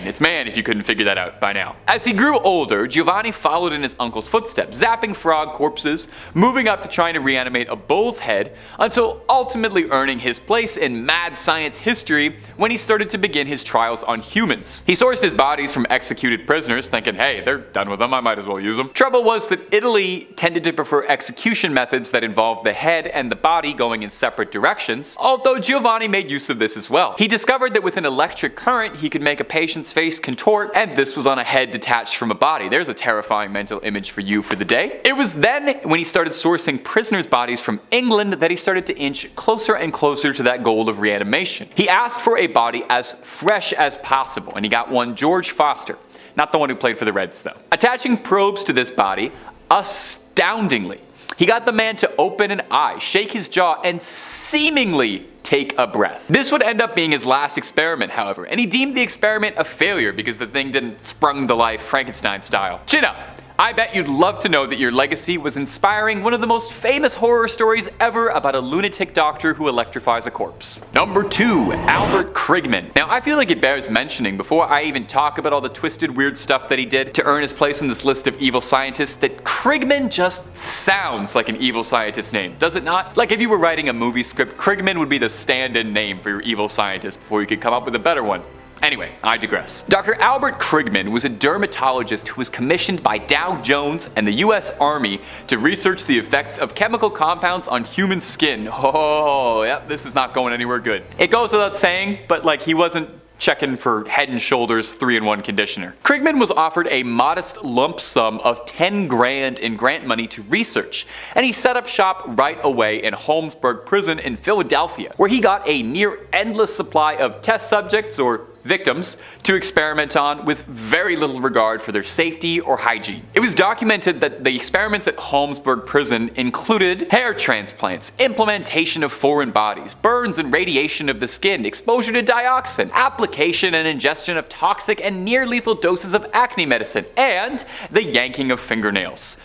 if you couldn't figure that out by now. As he grew older, Giovanni followed in his uncle's footsteps, zapping frog corpses, moving up to trying to reanimate a bull's head, until ultimately earning his place in mad science history when he started to begin his trials on humans. He sourced his bodies from executed prisoners, thinking, hey, they're done with them, I might as well use them. Trouble was that Italy tended to prefer execution methods that involved the head and the body going in separate directions, although Giovanni made use of this as well. He discovered that with an electric current he could make a patient's face contort, and this was on a head detached from a body. There's a terrifying mental image for you for the day. It was then, when he started sourcing prisoners' bodies from England, that he started to inch closer and closer to that goal of reanimation. He asked for a body as fresh as possible, and he got one George Foster, not the one who played for the Reds though. Attaching probes to this body, astoundingly, he got the man to open an eye, shake his jaw, and seemingly take a breath. This would end up being his last experiment, however, and he deemed the experiment a failure because the thing didn't sprung to life Frankenstein style. Chin up! I bet you'd love to know that your legacy was inspiring one of the most famous horror stories ever about a lunatic doctor who electrifies a corpse. Number 2. Albert Krigman. Now I feel like it bears mentioning before I even talk about all the twisted weird stuff that he did to earn his place in this list of evil scientists that Krigman just sounds like an evil scientist name, does it not? Like if you were writing a movie script, Krigman would be the stand-in name for your evil scientist before you could come up with a better one. Anyway, I digress. Dr. Albert Krigman was a dermatologist who was commissioned by Dow Jones and the US Army to research the effects of chemical compounds on human skin. Oh, yep, this is not going anywhere good. It goes without saying, but like he wasn't checking for Head and Shoulders 3-in-1 conditioner. Krigman was offered a modest lump sum of 10 grand in grant money to research, and he set up shop right away in Holmesburg Prison in Philadelphia, where he got a near endless supply of test subjects or victims to experiment on with very little regard for their safety or hygiene. It was documented that the experiments at Holmesburg Prison included hair transplants, implantation of foreign bodies, burns and radiation of the skin, exposure to dioxin, application and ingestion of toxic and near lethal doses of acne medicine, and the yanking of fingernails.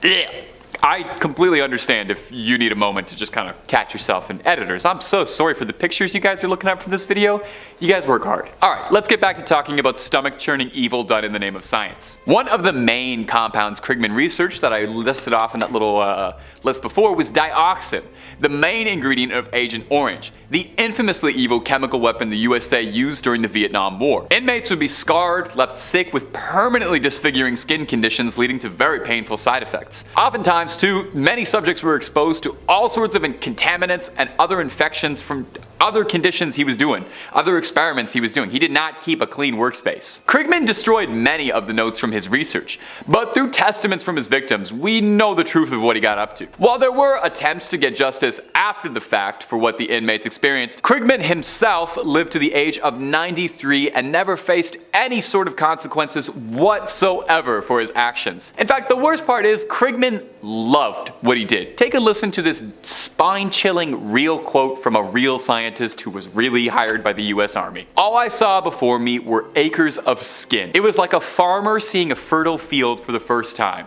Ugh. I completely understand if you need a moment to just kind of catch yourself. And editors, I'm so sorry for the pictures you guys are looking at for this video. You guys work hard. Alright, let's get back to talking about stomach-churning evil done in the name of science. One of the main compounds Krigman researched that I listed off in that little list before was dioxin, the main ingredient of Agent Orange, the infamously evil chemical weapon the USA used during the Vietnam War. Inmates would be scarred, left sick with permanently disfiguring skin conditions leading to very painful side effects. Oftentimes too, many subjects were exposed to all sorts of contaminants and other infections from other conditions he was doing, other experiments he was doing. He did not keep a clean workspace. Krigman destroyed many of the notes from his research, but through testaments from his victims, we know the truth of what he got up to. While there were attempts to get justice after the fact for what the inmates experienced, Krigman himself lived to the age of 93 and never faced any sort of consequences whatsoever for his actions. In fact, the worst part is Krigman loved what he did. Take a listen to this spine-chilling real quote from a real scientist who was really hired by the US Army. "All I saw before me were acres of skin. It was like a farmer seeing a fertile field for the first time."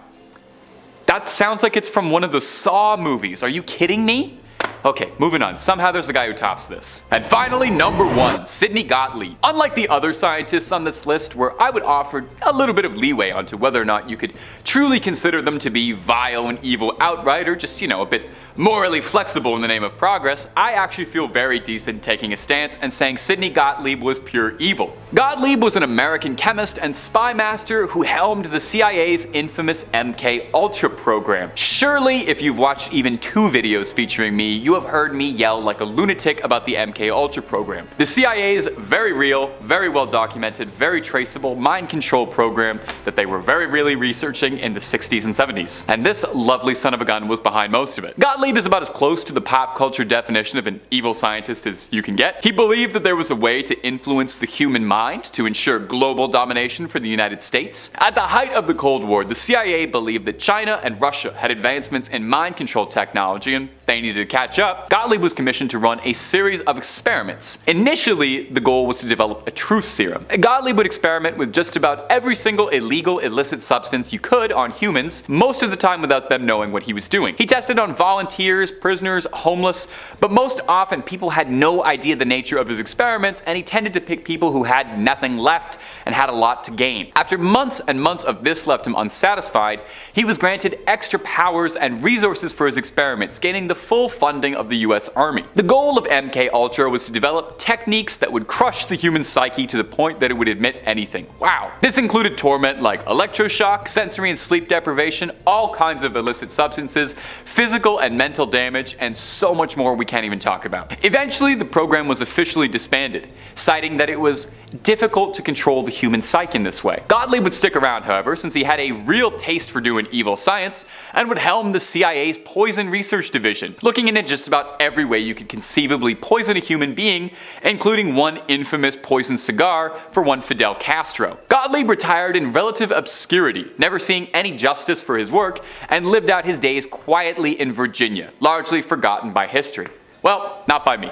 That sounds like it's from one of the Saw movies. Are you kidding me? Okay, moving on. Somehow there's a guy who tops this. And finally, number 1, Sidney Gottlieb. Unlike the other scientists on this list, where I would offer a little bit of leeway onto whether or not you could truly consider them to be vile and evil outright, or just, a bit morally flexible in the name of progress, I actually feel very decent taking a stance and saying Sidney Gottlieb was pure evil. Gottlieb was an American chemist and spy master who helmed the CIA's infamous MK Ultra program. Surely, if you've watched even 2 videos featuring me, you have heard me yell like a lunatic about the MK Ultra program. The CIA's very real, very well documented, very traceable mind control program that they were very really researching in the 60s and 70s. And this lovely son of a gun was behind most of it. Gottlieb is about as close to the pop culture definition of an evil scientist as you can get. He believed that there was a way to influence the human mind to ensure global domination for the United States. At the height of the Cold War, the CIA believed that China and Russia had advancements in mind control technology and they needed to catch up. Gottlieb was commissioned to run a series of experiments. Initially, the goal was to develop a truth serum. Gottlieb would experiment with just about every single illegal illicit substance you could on humans, most of the time without them knowing what he was doing. He tested on volunteers, prisoners, homeless, but most often people had no idea the nature of his experiments, and he tended to pick people who had nothing left and had a lot to gain. After months and months of this left him unsatisfied, he was granted extra powers and resources for his experiments, gaining the full funding of the US Army. The goal of MK Ultra was to develop techniques that would crush the human psyche to the point that it would admit anything. Wow. This included torment like electroshock, sensory and sleep deprivation, all kinds of illicit substances, physical and mental damage, and so much more we can't even talk about. Eventually, the program was officially disbanded, citing that it was difficult to control the human psyche in this way. Gottlieb would stick around, however, since he had a real taste for doing evil science, and would helm the CIA's Poison Research Division, looking into just about every way you could conceivably poison a human being, including one infamous poison cigar for one Fidel Castro. Gottlieb retired in relative obscurity, never seeing any justice for his work, and lived out his days quietly in Virginia, largely forgotten by history. Well, not by me.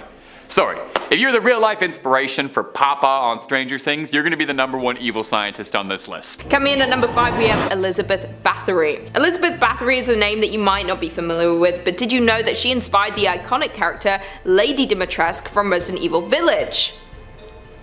Sorry, if you're the real life inspiration for Papa on Stranger Things, you're gonna be the #1 evil scientist on this list. Coming in at number 5, we have Elizabeth Bathory. Elizabeth Bathory is a name that you might not be familiar with, but did you know that she inspired the iconic character Lady Dimitrescu from Resident Evil Village?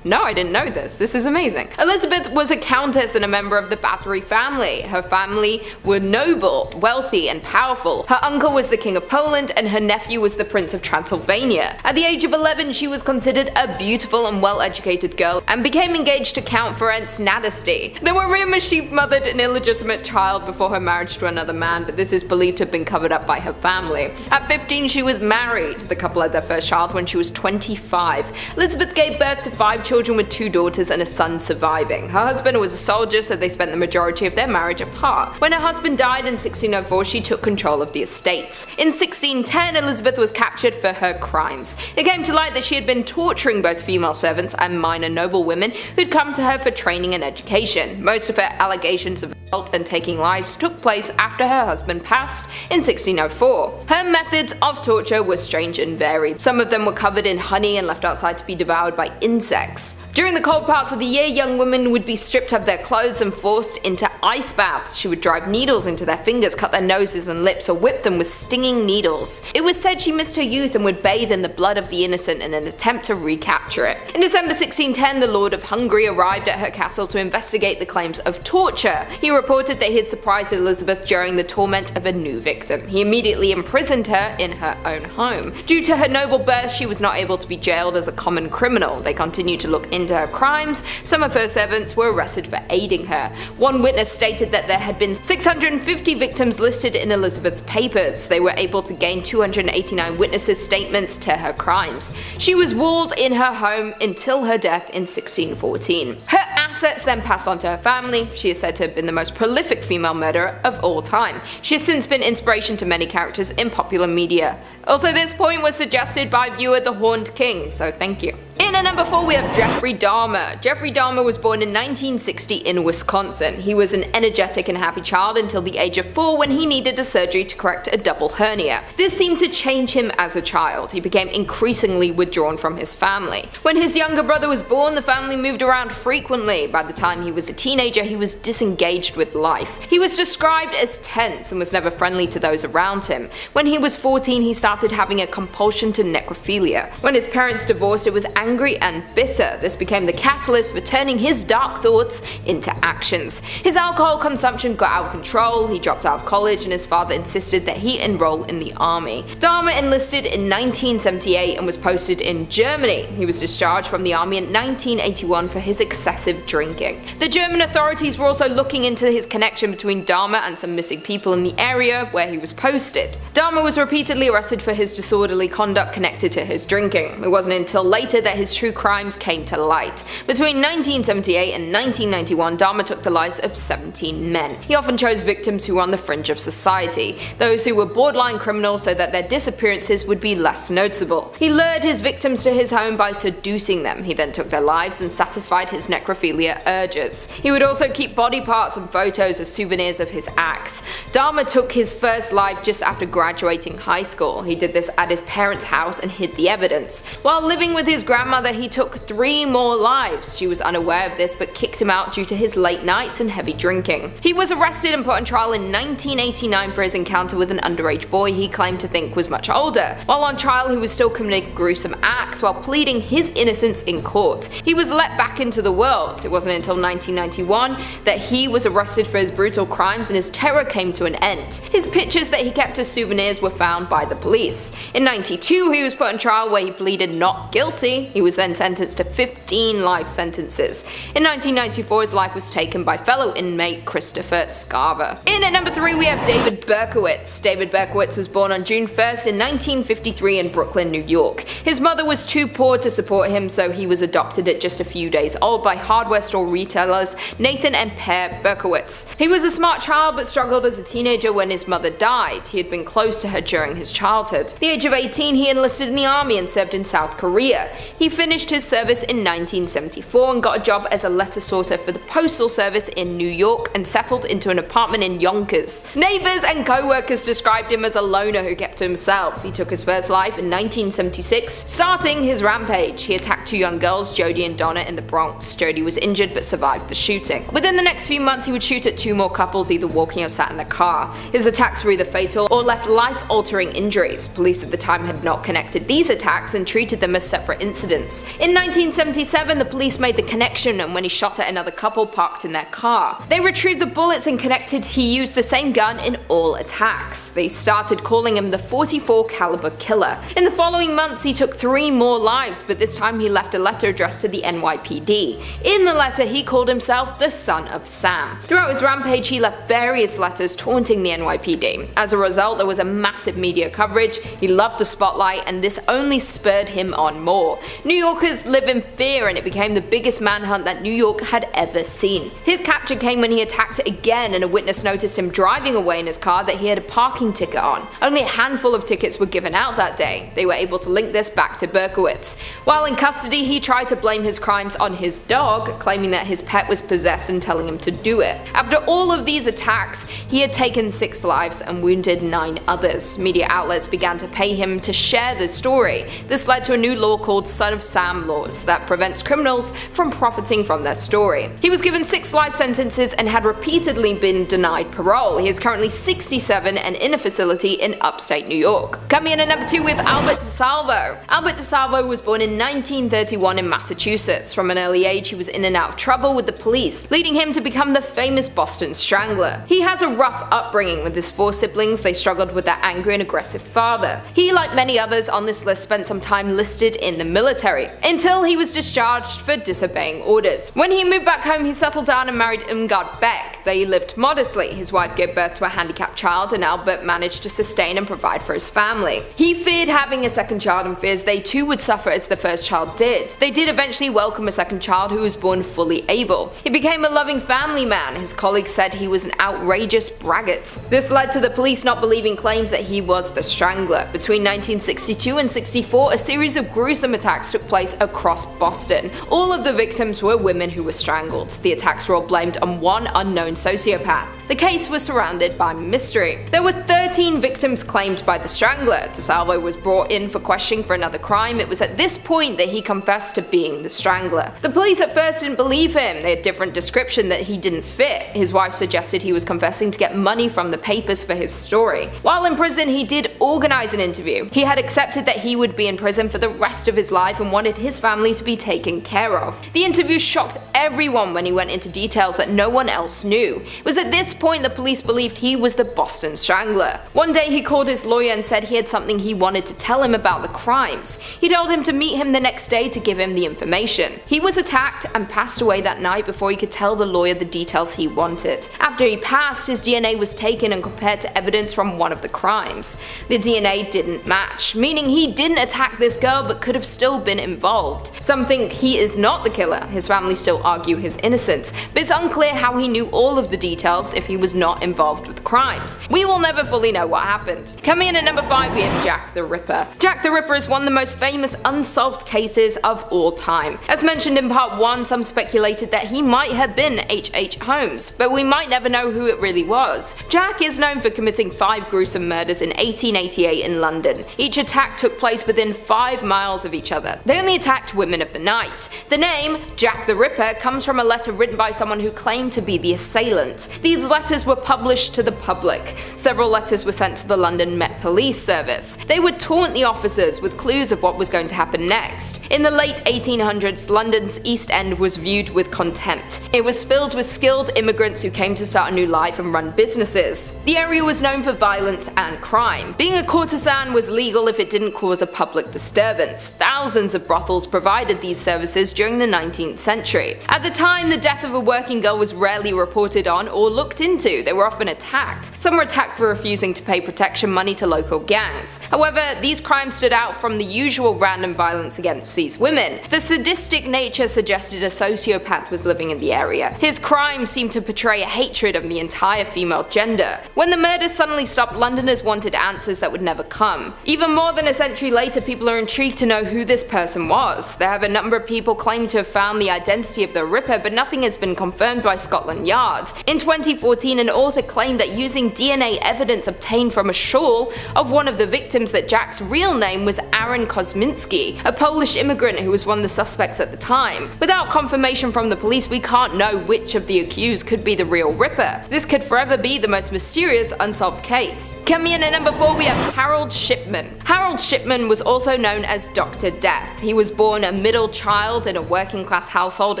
No, I didn't know this. This is amazing. Elizabeth was a countess and a member of the Bathory family. Her family were noble, wealthy, and powerful. Her uncle was the King of Poland, and her nephew was the Prince of Transylvania. At the age of 11, she was considered a beautiful and well-educated girl, and became engaged to Count Ferenc Nadasdy. There were rumors she mothered an illegitimate child before her marriage to another man, but this is believed to have been covered up by her family. At 15, she was married. The couple had their first child when she was 25. Elizabeth gave birth to 5 children with 2 daughters and a son surviving. Her husband was a soldier, so they spent the majority of their marriage apart. When her husband died in 1604, she took control of the estates. In 1610, Elizabeth was captured for her crimes. It came to light that she had been torturing both female servants and minor noblewomen who'd come to her for training and education. Most of her allegations of assault and taking lives took place after her husband passed in 1604. Her methods of torture were strange and varied. Some of them were covered in honey and left outside to be devoured by insects. During the cold parts of the year, young women would be stripped of their clothes and forced into ice baths. She would drive needles into their fingers, cut their noses and lips, or whip them with stinging needles. It was said she missed her youth and would bathe in the blood of the innocent in an attempt to recapture it. In December 1610, the Lord of Hungary arrived at her castle to investigate the claims of torture. He reported that he had surprised Elizabeth during the torment of a new victim. He immediately imprisoned her in her own home. Due to her noble birth, she was not able to be jailed as a common criminal. They continued to look into her crimes. Some of her servants were arrested for aiding her. One witness stated that there had been 650 victims listed in Elizabeth's papers. They were able to gain 289 witnesses' statements to her crimes. She was walled in her home until her death in 1614. Her assets then passed on to her family. She is said to have been the most prolific female murderer of all time. She has since been inspiration to many characters in popular media. Also, this point was suggested by viewer The Horned King, so thank you. In at number 4, we have Jeffrey Dahmer. Jeffrey Dahmer was born in 1960 in Wisconsin. He was an energetic and happy child until the age of 4 when he needed a surgery to correct a double hernia. This seemed to change him as a child. He became increasingly withdrawn from his family. When his younger brother was born, the family moved around frequently. By the time he was a teenager, he was disengaged with life. He was described as tense and was never friendly to those around him. When he was 14, he started having a compulsion to necrophilia. When his parents divorced, it was angry and bitter. This became the catalyst for turning his dark thoughts into actions. His alcohol consumption got out of control, he dropped out of college, and his father insisted that he enroll in the army. Dahmer enlisted in 1978 and was posted in Germany. He was discharged from the army in 1981 for his excessive drinking. The German authorities were also looking into his connection between Dahmer and some missing people in the area where he was posted. Dahmer was repeatedly arrested for his disorderly conduct connected to his drinking. It wasn't until later that his true crimes came to light. Between 1978 and 1991, Dahmer took the lives of 17 men. He often chose victims who were on the fringe of society, those who were borderline criminals so that their disappearances would be less noticeable. He lured his victims to his home by seducing them. He then took their lives and satisfied his necrophilia urges. He would also keep body parts and photos as souvenirs of his acts. Dahmer took his first life just after graduating high school. He did this at his parents' house and hid the evidence. While living with his grandmother, he took 3 more lives. She was unaware of this but kicked him out due to his late nights and heavy drinking. He was arrested and put on trial in 1989 for his encounter with an underage boy he claimed to think was much older. While on trial, he was still committing gruesome acts while pleading his innocence in court. He was let back into the world. It wasn't until 1991 that he was arrested for his brutal crimes and his terror came to an end. His pictures that he kept as souvenirs were found by the police. In 1992, he was put on trial where he pleaded not guilty. He was then sentenced to 15 life sentences. In 1994, his life was taken by fellow inmate Christopher Scarver. In at number 3, we have David Berkowitz. David Berkowitz was born on June 1st in 1953 in Brooklyn, New York. His mother was too poor to support him, so he was adopted at just a few days old by hardware store retailers Nathan and Per Berkowitz. He was a smart child but struggled as a teenager when his mother died. He had been close to her during his childhood. At the age of 18, he enlisted in the army and served in South Korea. He finished his service in 1974 and got a job as a letter sorter for the Postal Service in New York and settled into an apartment in Yonkers. Neighbors and co-workers described him as a loner who kept to himself. He took his first life in 1976, starting his rampage. He attacked two young girls, Jody and Donna, in the Bronx. Jody was injured but survived the shooting. Within the next few months, he would shoot at two more couples either walking or sat in their car. His attacks were either fatal or left life-altering injuries. Police at the time had not connected these attacks and treated them as separate incidents. In 1977, the police made the connection, and when he shot at another couple parked in their car, they retrieved the bullets and connected he used the same gun in all attacks. They started calling him the 44 caliber killer. In the following months, he took 3 more lives, but this time he left a letter addressed to the NYPD. In the letter, he called himself the Son of Sam. Throughout his rampage, he left various letters taunting the NYPD. As a result, there was a massive media coverage. He loved the spotlight, and this only spurred him on more. New Yorkers live in fear, and it became the biggest manhunt that New York had ever seen. His capture came when he attacked again, and a witness noticed him driving away in his car that he had a parking ticket on. Only a handful of tickets were given out that day. They were able to link this back to Berkowitz. While in custody, he tried to blame his crimes on his dog, claiming that his pet was possessed and telling him to do it. After all of these attacks, he had taken 6 lives and wounded 9 others. Media outlets began to pay him to share the story. This led to a new law called Son of Sam laws that prevents criminals from profiting from their story. He was given 6 life sentences and had repeatedly been denied parole. He is currently 67 and in a facility in upstate New York. Coming in at number 2 with Albert DeSalvo. Albert DeSalvo was born in 1931 in Massachusetts. From an early age, he was in and out of trouble with the police, leading him to become the famous Boston Strangler. He has a rough upbringing with his 4 siblings. They struggled with their angry and aggressive father. He, like many others on this list, spent some time listed in the military, until he was discharged for disobeying orders. When he moved back home, he settled down and married Irmgard Beck. They lived modestly. His wife gave birth to a handicapped child, and Albert managed to sustain and provide for his family. He feared having a second child and fears they too would suffer as the first child did. They did eventually welcome a second child who was born fully able. He became a loving family man. His colleagues said he was an outrageous braggart. This led to the police not believing claims that he was the Strangler. Between 1962 and 64, a series of gruesome attacks took place across Boston. All of the victims were women who were strangled. The attacks were all blamed on one unknown sociopath. The case was surrounded by mystery. There were 13 victims claimed by the Strangler. DeSalvo was brought in for questioning for another crime. It was at this point that he confessed to being the Strangler. The police at first didn't believe him. They had different description that he didn't fit. His wife suggested he was confessing to get money from the papers for his story. While in prison, he did organize an interview. He had accepted that he would be in prison for the rest of his life and wanted his family to be taken care of. The interview shocked everyone when he went into details that no one else knew. It was at this point the police believed he was the Boston Strangler. One day he called his lawyer and said he had something he wanted to tell him about the crimes. He told him to meet him the next day to give him the information. He was attacked and passed away that night before he could tell the lawyer the details he wanted. After he passed, his DNA was taken and compared to evidence from one of the crimes. The DNA didn't match, meaning he didn't attack this girl but could have still been involved. Some think he is not the killer. His family still argue his innocence, but it's unclear how he knew all of the details if he was not involved with the crimes. We will never fully know what happened. Coming in at number 5, we have Jack the Ripper. Jack the Ripper is one of the most famous unsolved cases of all time. As mentioned in part 1, some speculated that he might have been H.H. Holmes, but we might never know who it really was. Jack is known for committing 5 gruesome murders in 1888 in London. Each attack took place within 5 miles of each other. They only attacked women of the night. The name, Jack the Ripper, comes from a letter written by someone who claimed to be the assailant. These letters were published to the public. Several letters were sent to the London Met Police Service. They would taunt the officers with clues of what was going to happen next. In the late 1800s, London's East End was viewed with contempt. It was filled with skilled immigrants who came to start a new life and run businesses. The area was known for violence and crime. Being a courtesan was legal if it didn't cause a public disturbance. Thousands of brothels provided these services during the 19th century. At the time, the death of a working girl was rarely reported on or looked into, they were often attacked. Some were attacked for refusing to pay protection money to local gangs. However, these crimes stood out from the usual random violence against these women. The sadistic nature suggested a sociopath was living in the area. His crimes seemed to portray a hatred of the entire female gender. When the murders suddenly stopped, Londoners wanted answers that would never come. Even more than a century later, people are intrigued to know who this person was. There have a number of people claim to have found the identity of the Ripper, but nothing has been confirmed by Scotland Yard. In 2014, an author claimed that using DNA evidence obtained from a shawl of one of the victims that Jack's real name was Aaron Kosminski, a Polish immigrant who was one of the suspects at the time. Without confirmation from the police, we can't know which of the accused could be the real Ripper. This could forever be the most mysterious unsolved case. Coming in at number 4, we have Harold Shipman. Harold Shipman was also known as Dr. Death. He was born a middle child in a working class household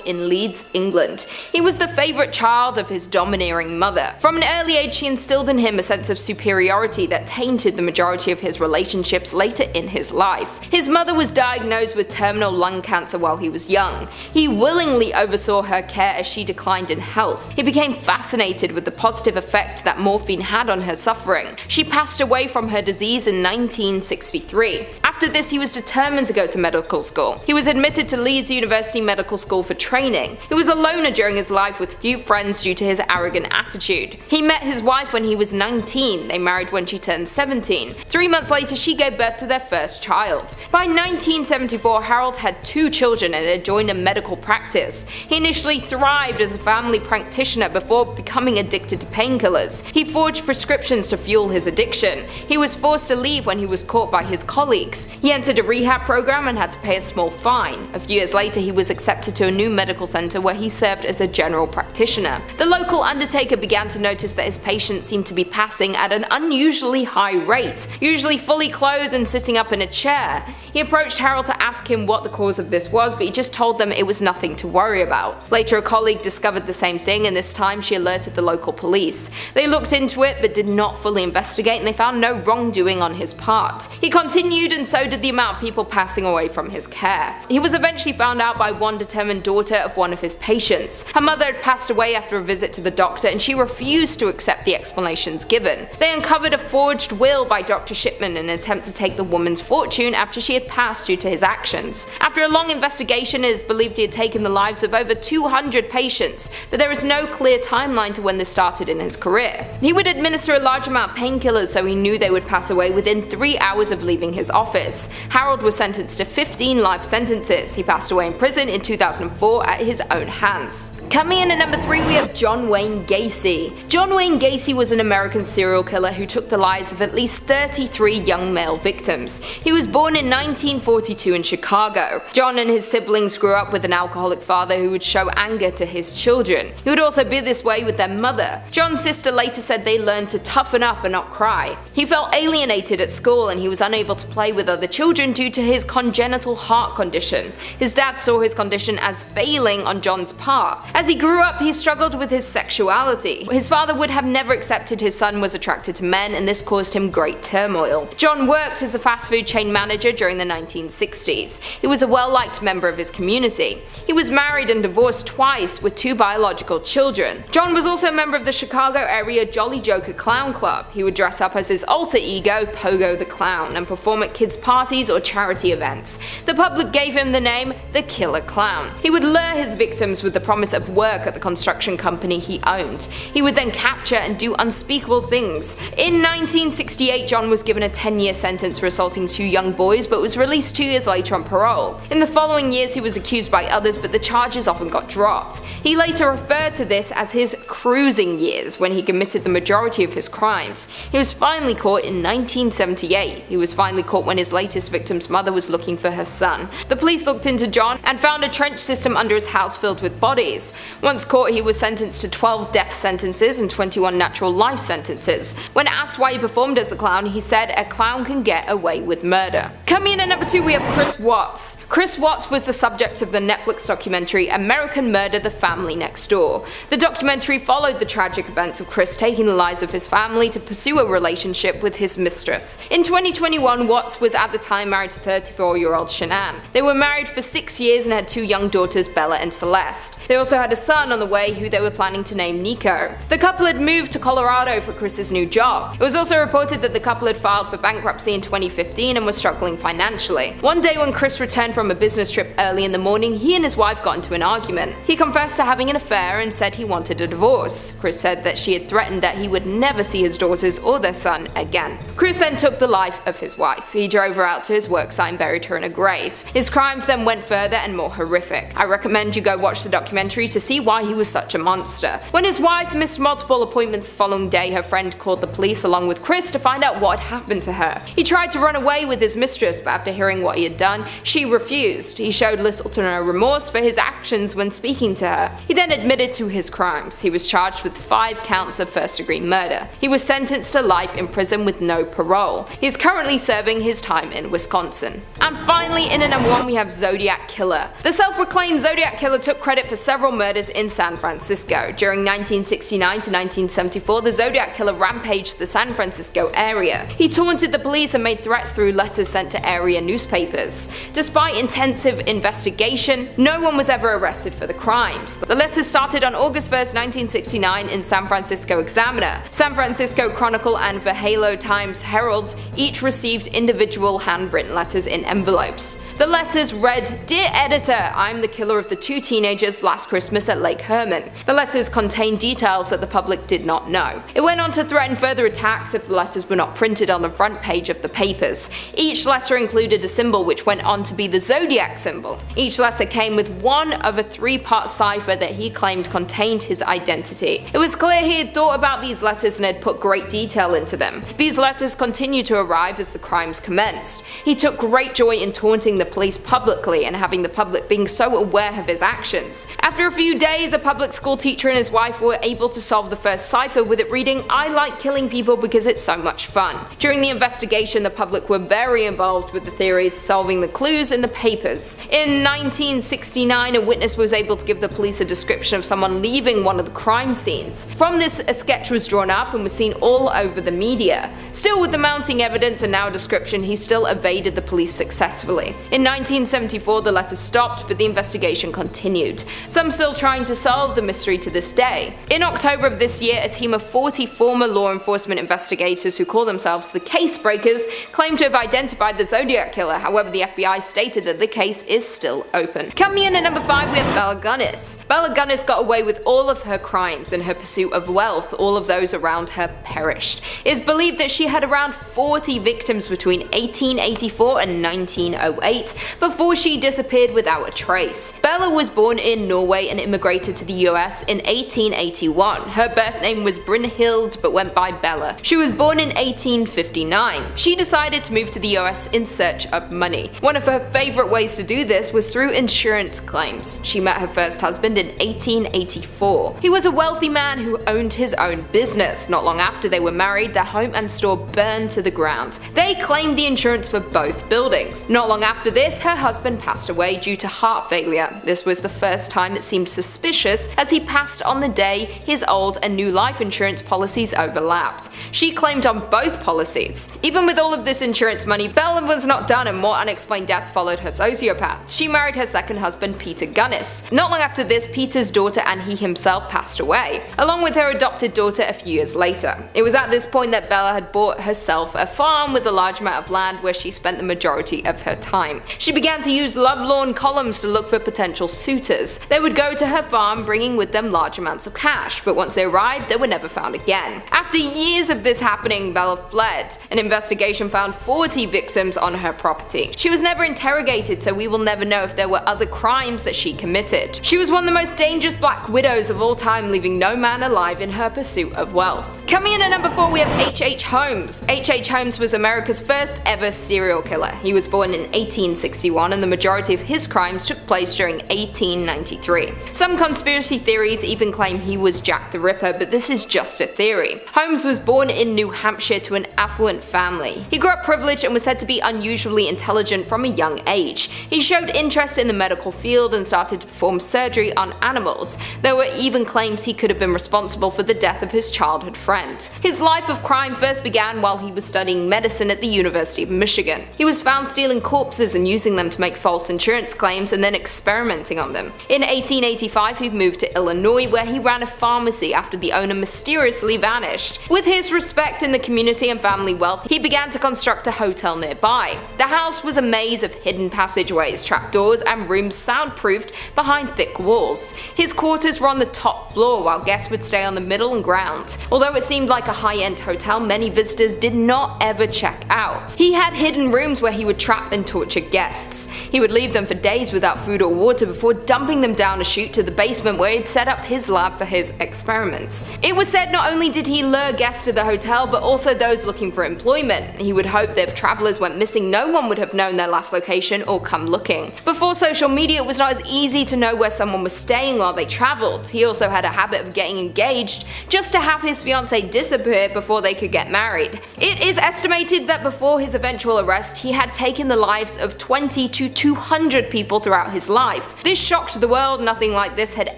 in Leeds, England. He was the favourite child of his domineering mother. From an early age, she instilled in him a sense of superiority that tainted the majority of his relationships later in his life. His mother was diagnosed with terminal lung cancer while he was young. He willingly oversaw her care as she declined in health. He became fascinated with the positive effect that morphine had on her suffering. She passed away from her disease in 1963. After this, he was determined to go to medical school. He was admitted to Leeds University Medical School for training. He was a loner during his life with few friends due to his arrogant attitude. He met his wife when he was 19. They married when she turned 17. 3 months later, she gave birth to their first child. By 1974, Harold had 2 children and had joined a medical practice. He initially thrived as a family practitioner before becoming addicted to painkillers. He forged prescriptions to fuel his addiction. He was forced to leave when he was caught by his colleagues. He entered a rehab program and had to pay a small fine. A few years later, he was accepted to a new medical center where he served as a general practitioner. The local undertaker began to notice that his patients seemed to be passing at an unusually high rate, usually fully clothed and sitting up in a chair. He approached Harold to ask him what the cause of this was, but he just told them it was nothing to worry about. Later, a colleague discovered the same thing, and this time she alerted the local police. They looked into it but did not fully investigate, and they found no wrongdoing on his part. He continued, and so did the amount of people passing away from his care. He was eventually found out by one determined daughter of one of his patients. Her mother had passed away after a visit to the doctor, and she refused to accept the explanations given. They uncovered a forged will by Dr. Shipman in an attempt to take the woman's fortune after she had passed due to his actions. After a long investigation, it is believed he had taken the lives of over 200 patients, but there is no clear timeline to when this started in his career. He would administer a large amount of painkillers, so he knew they would pass away within 3 hours of leaving his office. Harold was sentenced to 15 life sentences. He passed away in prison in 2004 at his own hands. Coming in at number 3, we have John Wayne Gacy. John Wayne Gacy was an American serial killer who took the lives of at least 33 young male victims. He was born in 1942 in Chicago. John and his siblings grew up with an alcoholic father who would show anger to his children. He would also be this way with their mother. John's sister later said they learned to toughen up and not cry. He felt alienated at school, and he was unable to play with other children due to his congenital heart condition. His dad saw his condition as failing on John's part. As he grew up, he struggled with his sexuality. His father would have never accepted his son was attracted to men, and this caused him great turmoil. John worked as a fast food chain manager during the 1960s. He was a well-liked member of his community. He was married and divorced twice with 2 biological children. John was also a member of the Chicago area Jolly Joker Clown Club. He would dress up as his alter ego, Pogo the Clown, and perform at kids' parties or charity events. The public gave him the name the Killer Clown. He would lure his victims with the promise of work at the construction company he owned. He would then capture and do unspeakable things. In 1968, John was given a 10-year sentence for assaulting 2 young boys, but was released 2 years later on parole. In the following years, he was accused by others, but the charges often got dropped. He later referred to this as his cruising years, when he committed the majority of his crimes. He was finally caught in 1978. He was finally caught when his latest victim's mother was looking for her son. The police looked into John and found a trench system under his house filled with bodies. Once caught, he was sentenced to 12 death sentences and 21 natural life sentences. When asked why he performed as the clown, he said, "A clown can get away with murder." Coming in at number 2, we have Chris Watts. Chris Watts was the subject of the Netflix documentary American Murder: The Family Next Door. The documentary followed the tragic events of Chris taking the lives of his family to pursue a relationship with his mistress. In 2021, Watts was at the time married to 34-year-old Shanann. They were married for 6 years and had 2 young daughters, Bella and Celeste. They also had a son on the way who they were planning to name Nico. Francisco. The couple had moved to Colorado for Chris's new job. It was also reported that the couple had filed for bankruptcy in 2015 and was struggling financially. One day when Chris returned from a business trip early in the morning, he and his wife got into an argument. He confessed to having an affair and said he wanted a divorce. Chris said that she had threatened that he would never see his daughters or their son again. Chris then took the life of his wife. He drove her out to his worksite and buried her in a grave. His crimes then went further and more horrific. I recommend you go watch the documentary to see why he was such a monster. When his wife missed multiple appointments the following day, her friend called the police along with Chris to find out what had happened to her. He tried to run away with his mistress, but after hearing what he had done, she refused. He showed little to no remorse for his actions when speaking to her. He then admitted to his crimes. He was charged with 5 counts of first-degree murder. He was sentenced to life in prison with no parole. He is currently serving his time in Wisconsin. And finally, in at number 1 we have Zodiac Killer. The self-proclaimed Zodiac Killer took credit for several murders in San Francisco. During 1969 to 1974, the Zodiac Killer rampaged the San Francisco area. He taunted the police and made threats through letters sent to area newspapers. Despite intensive investigation, no one was ever arrested for the crimes. The letters started on August 1st, 1969 in San Francisco Examiner, San Francisco Chronicle and Vallejo Times Herald each received individual handwritten letters in envelopes. The letters read, "Dear Editor, I'm the killer of the 2 teenagers last Christmas at Lake Herman." The letters contained details that the public did not know. It went on to threaten further attacks if the letters were not printed on the front page of the papers. Each letter included a symbol which went on to be the Zodiac symbol. Each letter came with one of a 3-part cipher that he claimed contained his identity. It was clear he had thought about these letters and had put great detail into them. These letters continued to arrive as the crimes commenced. He took great joy in taunting the police publicly and having the public being so aware of his actions. After a few days, a public school teacher and his wife were able to solve the first cipher with it reading, "I like killing people because it's so much fun." During the investigation, the public were very involved with the theories, solving the clues in the papers. In 1969, a witness was able to give the police a description of someone leaving one of the crime scenes. From this, a sketch was drawn up and was seen all over the media. Still, with the mounting evidence and now a description, he still evaded the police successfully. In 1974, the letter stopped, but the investigation continued. Some still trying to solve the mystery to this day. In October of this year, a team of 40 former law enforcement investigators who call themselves the Case Breakers claim to have identified the Zodiac Killer. However, the FBI stated that the case is still open. Coming in at number 5, we have Bella Gunnis. Bella Gunnis got away with all of her crimes. In her pursuit of wealth, all of those around her perished. It is believed that she had around 40 victims between 1884 and 1908 before she disappeared without a trace. Bella was born in Norway and immigrated to the US in 1881. Her birth name was Brynhild but went by Bella. She was born in 1859. She decided to move to the US in search of money. One of her favorite ways to do this was through insurance claims. She met her first husband in 1884. He was a wealthy man who owned his own business. Not long after they were married, their home and store burned to the ground. They claimed the insurance for both buildings. Not long after this, her husband passed away due to heart failure. This was the first time it seemed suspicious, as he passed on the day his old and new life insurance policies overlapped. She claimed on both policies. Even with all of this insurance money, Bella was not done and more unexplained deaths followed her sociopaths. She married her second husband, Peter Gunnis. Not long after this, Peter's daughter and he himself passed away, along with her adopted daughter a few years later. It was at this point that Bella had bought herself a farm with a large amount of land where she spent the majority of her time. She began to use lovelorn columns to look for potential suitors. They would go to her farm bringing with them large amounts of cash, but once they arrived, they were never found again. After years of this happening, Bella fled. An investigation found 40 victims on her property. She was never interrogated, so we will never know if there were other crimes that she committed. She was one of the most dangerous black widows of all time, leaving no man alive in her pursuit of wealth. Coming in at number 4, we have H.H. Holmes. H.H. Holmes was America's first ever serial killer. He was born in 1861 and the majority of his crimes took place during 1893. Some conspiracy theories even claim he was Jack the Ripper, but this is just a theory. Holmes was born in New Hampshire to an affluent family. He grew up privileged and was said to be unusually intelligent from a young age. He showed interest in the medical field and started to perform surgery on animals. There were even claims he could have been responsible for the death of his childhood friend. friend. His life of crime first began while he was studying medicine at the University of Michigan. He was found stealing corpses and using them to make false insurance claims and then experimenting on them. In 1885 he moved to Illinois, where he ran a pharmacy after the owner mysteriously vanished. With his respect in the community and family wealth, he began to construct a hotel nearby. The house was a maze of hidden passageways, trapdoors, and rooms soundproofed behind thick walls. His quarters were on the top floor, while guests would stay on the middle and ground. Although it seemed like a high-end hotel, many visitors did not ever check out. He had hidden rooms where he would trap and torture guests. He would leave them for days without food or water before dumping them down a chute to the basement where he'd set up his lab for his experiments. It was said not only did he lure guests to the hotel, but also those looking for employment. He would hope that if travelers went missing, no one would have known their last location or come looking. Before social media, it was not as easy to know where someone was staying while they traveled. He also had a habit of getting engaged just to have his fiancée disappear before they could get married. It is estimated that before his eventual arrest, he had taken the lives of 20 to 200 people throughout his life. This shocked the world. Nothing like this had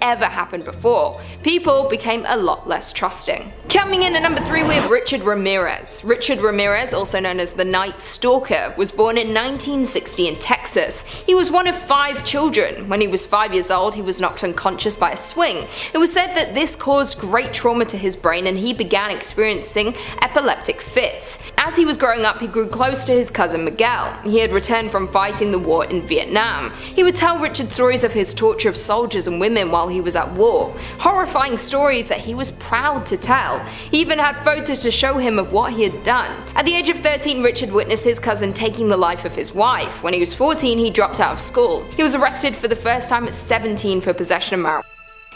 ever happened before. People became a lot less trusting. Coming in at number 3, we have Richard Ramirez. Richard Ramirez, also known as the Night Stalker, was born in 1960 in Texas. He was one of 5 children. When he was 5 years old, he was knocked unconscious by a swing. It was said that this caused great trauma to his brain and he began experiencing epileptic fits. As he was growing up, he grew close to his cousin Miguel. He had returned from fighting the war in Vietnam. He would tell Richard stories of his torture of soldiers and women while he was at war. Horrifying stories that he was proud to tell. He even had photos to show him of what he had done. At the age of 13, Richard witnessed his cousin taking the life of his wife. When he was 14, he dropped out of school. He was arrested for the first time at 17 for possession of marijuana.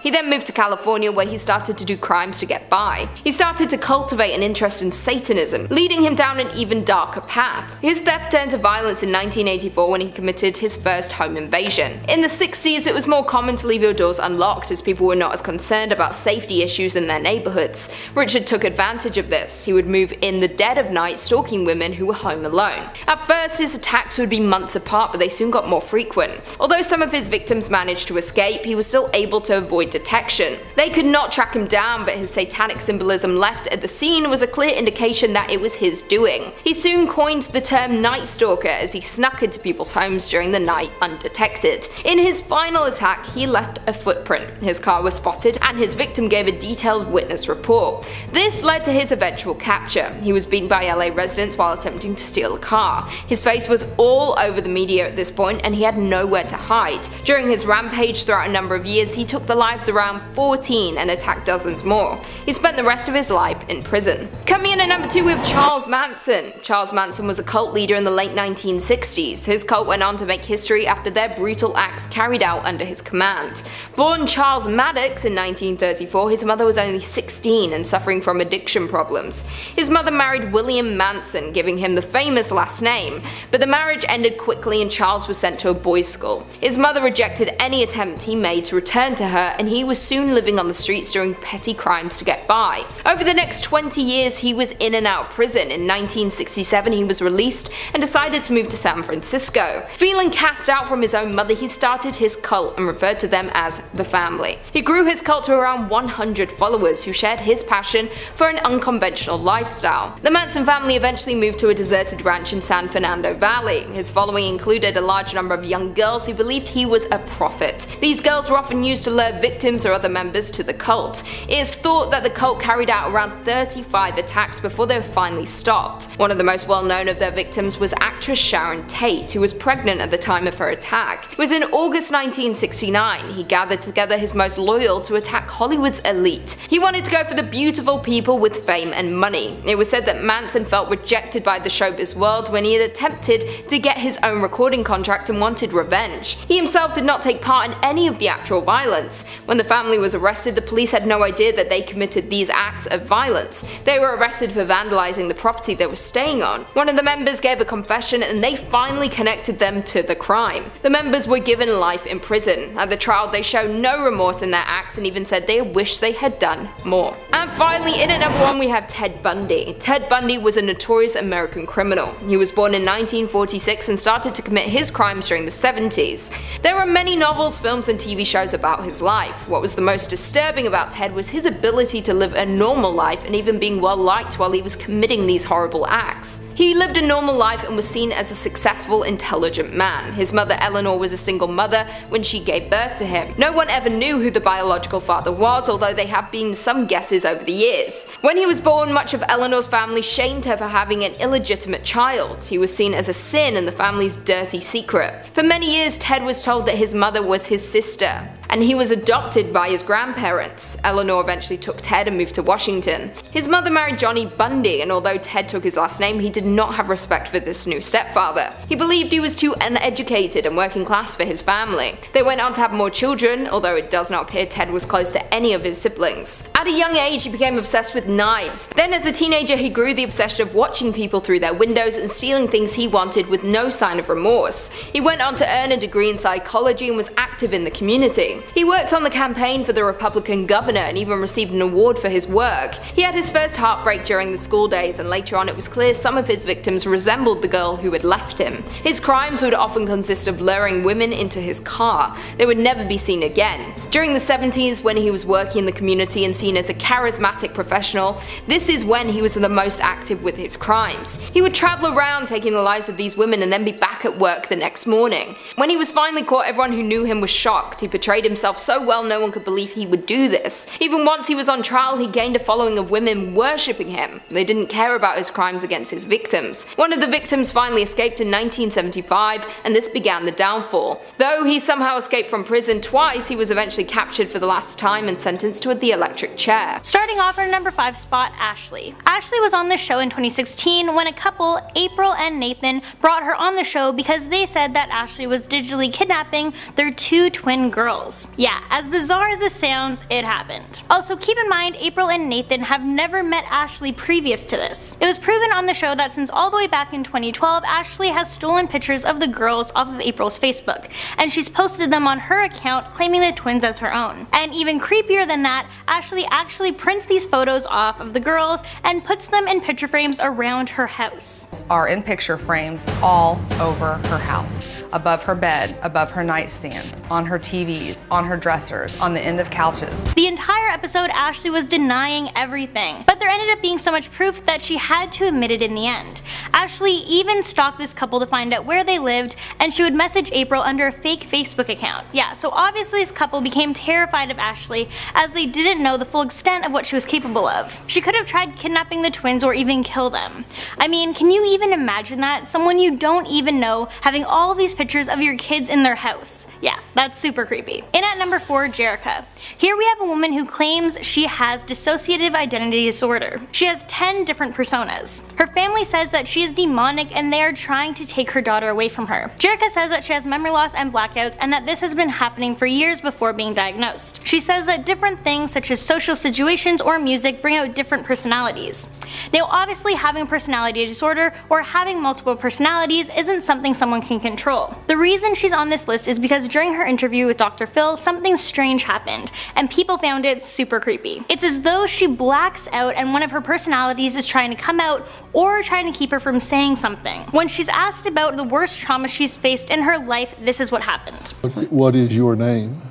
He then moved to California, where he started to do crimes to get by. He started to cultivate an interest in Satanism, leading him down an even darker path. His theft turned to violence in 1984 when he committed his first home invasion. In the 60s, it was more common to leave your doors unlocked as people were not as concerned about safety issues in their neighborhoods. Richard took advantage of this. He would move in the dead of night, stalking women who were home alone. At first, his attacks would be months apart, but they soon got more frequent. Although some of his victims managed to escape, he was still able to avoid detection. They could not track him down, but his satanic symbolism left at the scene was a clear indication that it was his doing. He soon coined the term Night Stalker as he snuck into people's homes during the night undetected. In his final attack, he left a footprint. His car was spotted and his victim gave a detailed witness report. This led to his eventual capture. He was beaten by LA residents while attempting to steal a car. His face was all over the media at this point and he had nowhere to hide. During his rampage throughout a number of years, he took the lives around 14 and attacked dozens more. He spent the rest of his life in prison. Coming in at number 2, we have Charles Manson. Charles Manson was a cult leader in the late 1960s. His cult went on to make history after their brutal acts carried out under his command. Born Charles Maddox in 1934, his mother was only 16 and suffering from addiction problems. His mother married William Manson, giving him the famous last name, but the marriage ended quickly and Charles was sent to a boys' school. His mother rejected any attempt he made to return to her and he was soon living on the streets doing petty crimes to get by. Over the next 20 years, he was in and out of prison. In 1967, he was released and decided to move to San Francisco. Feeling cast out from his own mother, he started his cult and referred to them as the family. He grew his cult to around 100 followers who shared his passion for an unconventional lifestyle. The Manson family eventually moved to a deserted ranch in San Fernando Valley. His following included a large number of young girls who believed he was a prophet. These girls were often used to lure victims or other members to the cult. It is thought that the cult carried out around 35 attacks before they were finally stopped. One of the most well known of their victims was actress Sharon Tate, who was pregnant at the time of her attack. It was in August 1969 he gathered together his most loyal to attack Hollywood's elite. He wanted to go for the beautiful people with fame and money. It was said that Manson felt rejected by the showbiz world when he had attempted to get his own recording contract and wanted revenge. He himself did not take part in any of the actual violence. When the family was arrested, the police had no idea that they committed these acts of violence. They were arrested for vandalizing the property they were staying on. One of the members gave a confession and they finally connected them to the crime. The members were given life in prison. At the trial, they showed no remorse in their acts and even said they wished they had done more. And finally, in at number 1, we have Ted Bundy. Ted Bundy was a notorious American criminal. He was born in 1946 and started to commit his crimes during the 70s. There are many novels, films, and TV shows about his life. life. What was the most disturbing about Ted was his ability to live a normal life and even being well liked while he was committing these horrible acts. He lived a normal life and was seen as a successful, intelligent man. His mother Eleanor was a single mother when she gave birth to him. No one ever knew who the biological father was, although there have been some guesses over the years. When he was born, much of Eleanor's family shamed her for having an illegitimate child. He was seen as a sin and the family's dirty secret. For many years, Ted was told that his mother was his sister, and he was adopted by his grandparents. Eleanor eventually took Ted and moved to Washington. His mother married Johnny Bundy, and although Ted took his last name, he did not have respect for this new stepfather. He believed he was too uneducated and working class for his family. They went on to have more children, although it does not appear Ted was close to any of his siblings. At a young age, he became obsessed with knives. Then as a teenager, he grew the obsession of watching people through their windows and stealing things he wanted with no sign of remorse. He went on to earn a degree in psychology and was active in the community. He worked on the campaign for the Republican governor and even received an award for his work. He had his first heartbreak during the school days, and later on it was clear some of his victims resembled the girl who had left him. His crimes would often consist of luring women into his car. They would never be seen again. During the 70s, when he was working in the community and seen as a charismatic professional, this is when he was the most active with his crimes. He would travel around taking the lives of these women and then be back at work the next morning. When he was finally caught, everyone who knew him was shocked. He portrayed himself so well no one could believe he would do this. Even once he was on trial, he gained a following of women worshipping him. They didn't care about his crimes against his victims. One of the victims finally escaped in 1975, and this began the downfall. Though he somehow escaped from prison twice, he was eventually captured for the last time and sentenced to the electric chair. Starting off at number 5 spot, Ashley. Ashley was on the show in 2016 when a couple, April and Nathan, brought her on the show because they said that Ashley was digitally kidnapping their 2 twin girls. Yeah, as bizarre as this sounds, it happened. Also keep in mind, April and Nathan have never met Ashley previous to this. It was proven on the show that since all the way back in 2012, Ashley has stolen pictures of the girls off of April's Facebook, and she's posted them on her account claiming the twins as her own. And even creepier than that, Ashley actually prints these photos off of the girls and puts them in picture frames around her house. Are in picture frames all over her house. Above her bed, above her nightstand, on her TVs, on her dressers, on the end of couches. The entire episode, Ashley was denying everything, but there ended up being so much proof that she had to admit it in the end. Ashley even stalked this couple to find out where they lived, and she would message April under a fake Facebook account. Yeah, so obviously this couple became terrified of Ashley as they didn't know the full extent of what she was capable of. She could have tried kidnapping the twins or even kill them. I mean, can you even imagine that? Someone you don't even know having all these pictures of your kids in their house. Yeah, that's super creepy. In at number 4, Jerica. Here we have a woman who claims she has dissociative identity disorder. She has 10 different personas. Her family says that she is demonic and they are trying to take her daughter away from her. Jerica says that she has memory loss and blackouts and that this has been happening for years before being diagnosed. She says that different things such as social situations or music bring out different personalities. Now obviously having personality disorder or having multiple personalities isn't something someone can control. The reason she's on this list is because during her interview with Dr. Phil, something strange happened, and people found it super creepy. It's as though she blacks out and one of her personalities is trying to come out or trying to keep her from saying something. When she's asked about the worst trauma she's faced in her life, this is what happened. What is your name?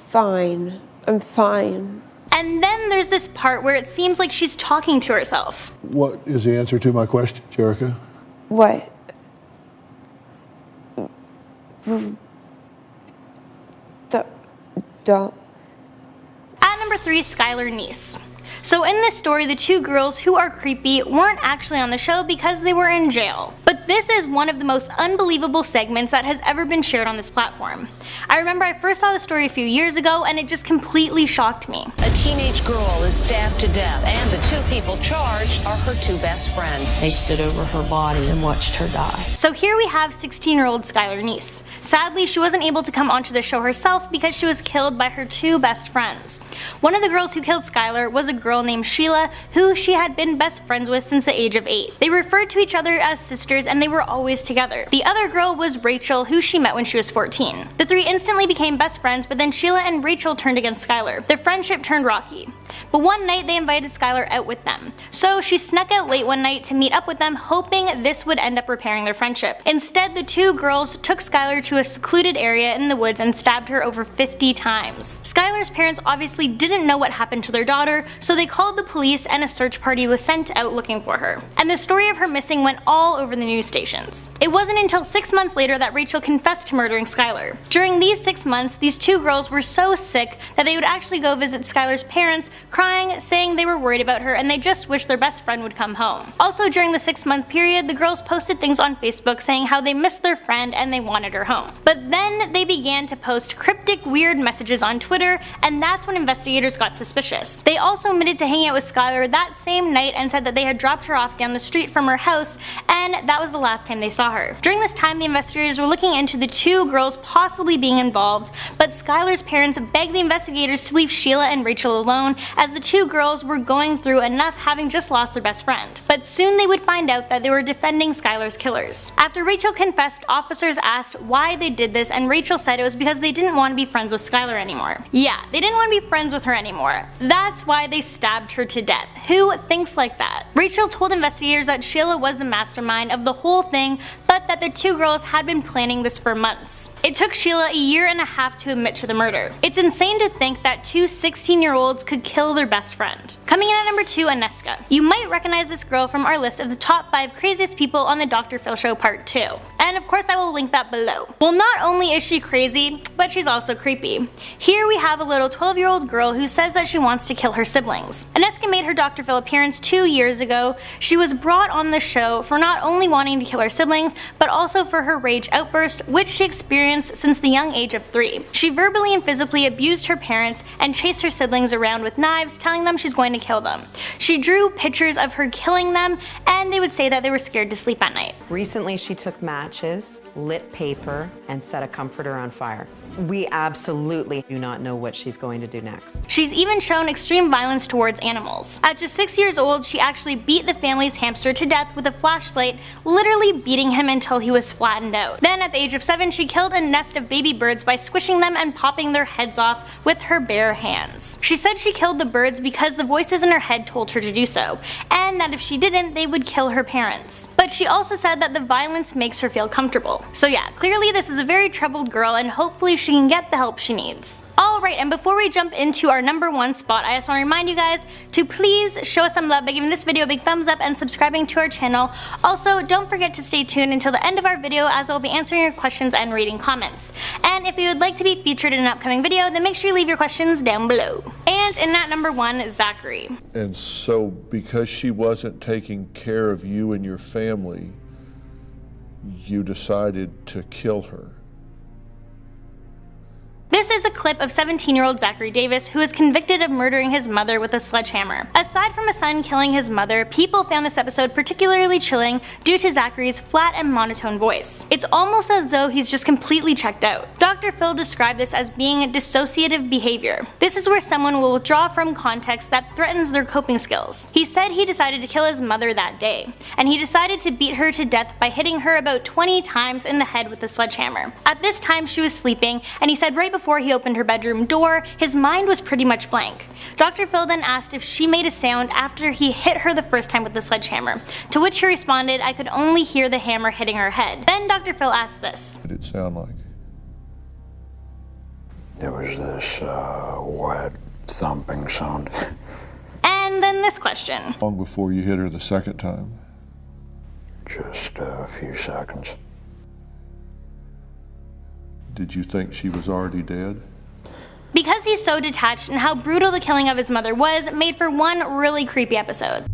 Fine. I'm fine. And then there's this part where it seems like she's talking to herself. What is the answer to my question, Jerica? What? Don't. At number 3, Skylar Niece. So in this story, the 2 girls who are creepy weren't actually on the show because they were in jail. But this is one of the most unbelievable segments that has ever been shared on this platform. I remember I first saw the story a few years ago and it just completely shocked me. A teenage girl is stabbed to death and the 2 people charged are her 2 best friends. They stood over her body and watched her die. So here we have 16-year-old Skylar Niece. Sadly, she wasn't able to come onto the show herself because she was killed by her 2 best friends. One of the girls who killed Skylar was a girl named Sheila, who she had been best friends with since the age of 8. They referred to each other as sisters and they were always together. The other girl was Rachel, who she met when she was 14. The 3 instantly became best friends, but then Sheila and Rachel turned against Skylar. Their friendship turned rocky. but one night they invited Skylar out with them. So she snuck out late one night to meet up with them, hoping this would end up repairing their friendship. Instead, the two girls took Skylar to a secluded area in the woods and stabbed her over 50 times. Skylar's parents obviously didn't know what happened to their daughter, so they called the police and a search party was sent out looking for her. And the story of her missing went all over the news stations. It wasn't until 6 months later that Rachel confessed to murdering Skylar. During these 6 months, these two girls were so sick that they would actually go visit Skylar's parents, crying, saying they were worried about her and they just wished their best friend would come home. Also, during the 6-month period, the girls posted things on Facebook saying how they missed their friend and they wanted her home. But then they began to post cryptic, weird messages on Twitter, and that's when investigators got suspicious. They also admitted to hanging out with Skylar that same night and said that they had dropped her off down the street from her house, and that was the last time they saw her. During this time, the investigators were looking into the two girls possibly being involved, but Skylar's parents begged the investigators to leave Sheila and Rachel alone, as the two girls were going through enough having just lost their best friend. But soon they would find out that they were defending Skylar's killers. After Rachel confessed, officers asked why they did this, and Rachel said it was because they didn't want to be friends with Skylar anymore. Yeah, they didn't want to be friends with her anymore. That's why they stabbed her to death. Who thinks like that? Rachel told investigators that Sheila was the mastermind of the whole thing, but that the two girls had been planning this for months. It took Sheila a year and a half to admit to the murder. It's insane to think that two 16-year-olds could kill their best friend. Coming in at number 2, Aneska. You might recognize this girl from our list of the top 5 craziest people on the Dr. Phil Show Part 2. And of course I will link that below. Well, not only is she crazy, but she's also creepy. Here we have a little 12-year-old girl who says that she wants to kill her siblings. Aneska made her Dr. Phil appearance 2 years ago. She was brought on the show for not only wanting to kill her siblings, but also for her rage outburst, which she experienced since the young age of 3. She verbally and physically abused her parents and chased her siblings around with knives, telling them she's going to kill them. She drew pictures of her killing them, and they would say that they were scared to sleep at night. Recently, she took matches, lit paper, and set a comforter on fire. We absolutely do not know what she's going to do next. She's even shown extreme violence towards animals. At just 6 years old, she actually beat the family's hamster to death with a flashlight, literally beating him until he was flattened out. Then at the age of 7, she killed a nest of baby birds by squishing them and popping their heads off with her bare hands. She said she killed the birds because the voices in her head told her to do so, and that if she didn't, they would kill her parents. But she also said that the violence makes her feel comfortable. So yeah, clearly this is a very troubled girl, and hopefully she can get the help she needs. Alright, and before we jump into our number 1 spot, I just want to remind you guys to please show us some love by giving this video a big thumbs up and subscribing to our channel. Also, don't forget to stay tuned until the end of our video, as I'll be answering your questions and reading comments. And if you would like to be featured in an upcoming video, then make sure you leave your questions down below. And in at number 1, Zachary. And so because she wasn't taking care of you and your family, you decided to kill her. This is a clip of 17-year-old Zachary Davis, who is convicted of murdering his mother with a sledgehammer. Aside from a son killing his mother, people found this episode particularly chilling due to Zachary's flat and monotone voice. It's almost as though he's just completely checked out. Dr. Phil described this as being dissociative behavior. This is where someone will withdraw from context that threatens their coping skills. He said he decided to kill his mother that day, and he decided to beat her to death by hitting her about 20 times in the head with a sledgehammer. At this time, she was sleeping, and he said right before he opened her bedroom door, his mind was pretty much blank. Dr. Phil then asked if she made a sound after he hit her the first time with the sledgehammer, to which she responded, "I could only hear the hammer hitting her head." Then Dr. Phil asked this. What did it sound like? There was this wet thumping sound. And then this question. Long before you hit her the second time? Just a few seconds. Did you think she was already dead? Because he's so detached and how brutal the killing of his mother was, made for one really creepy episode.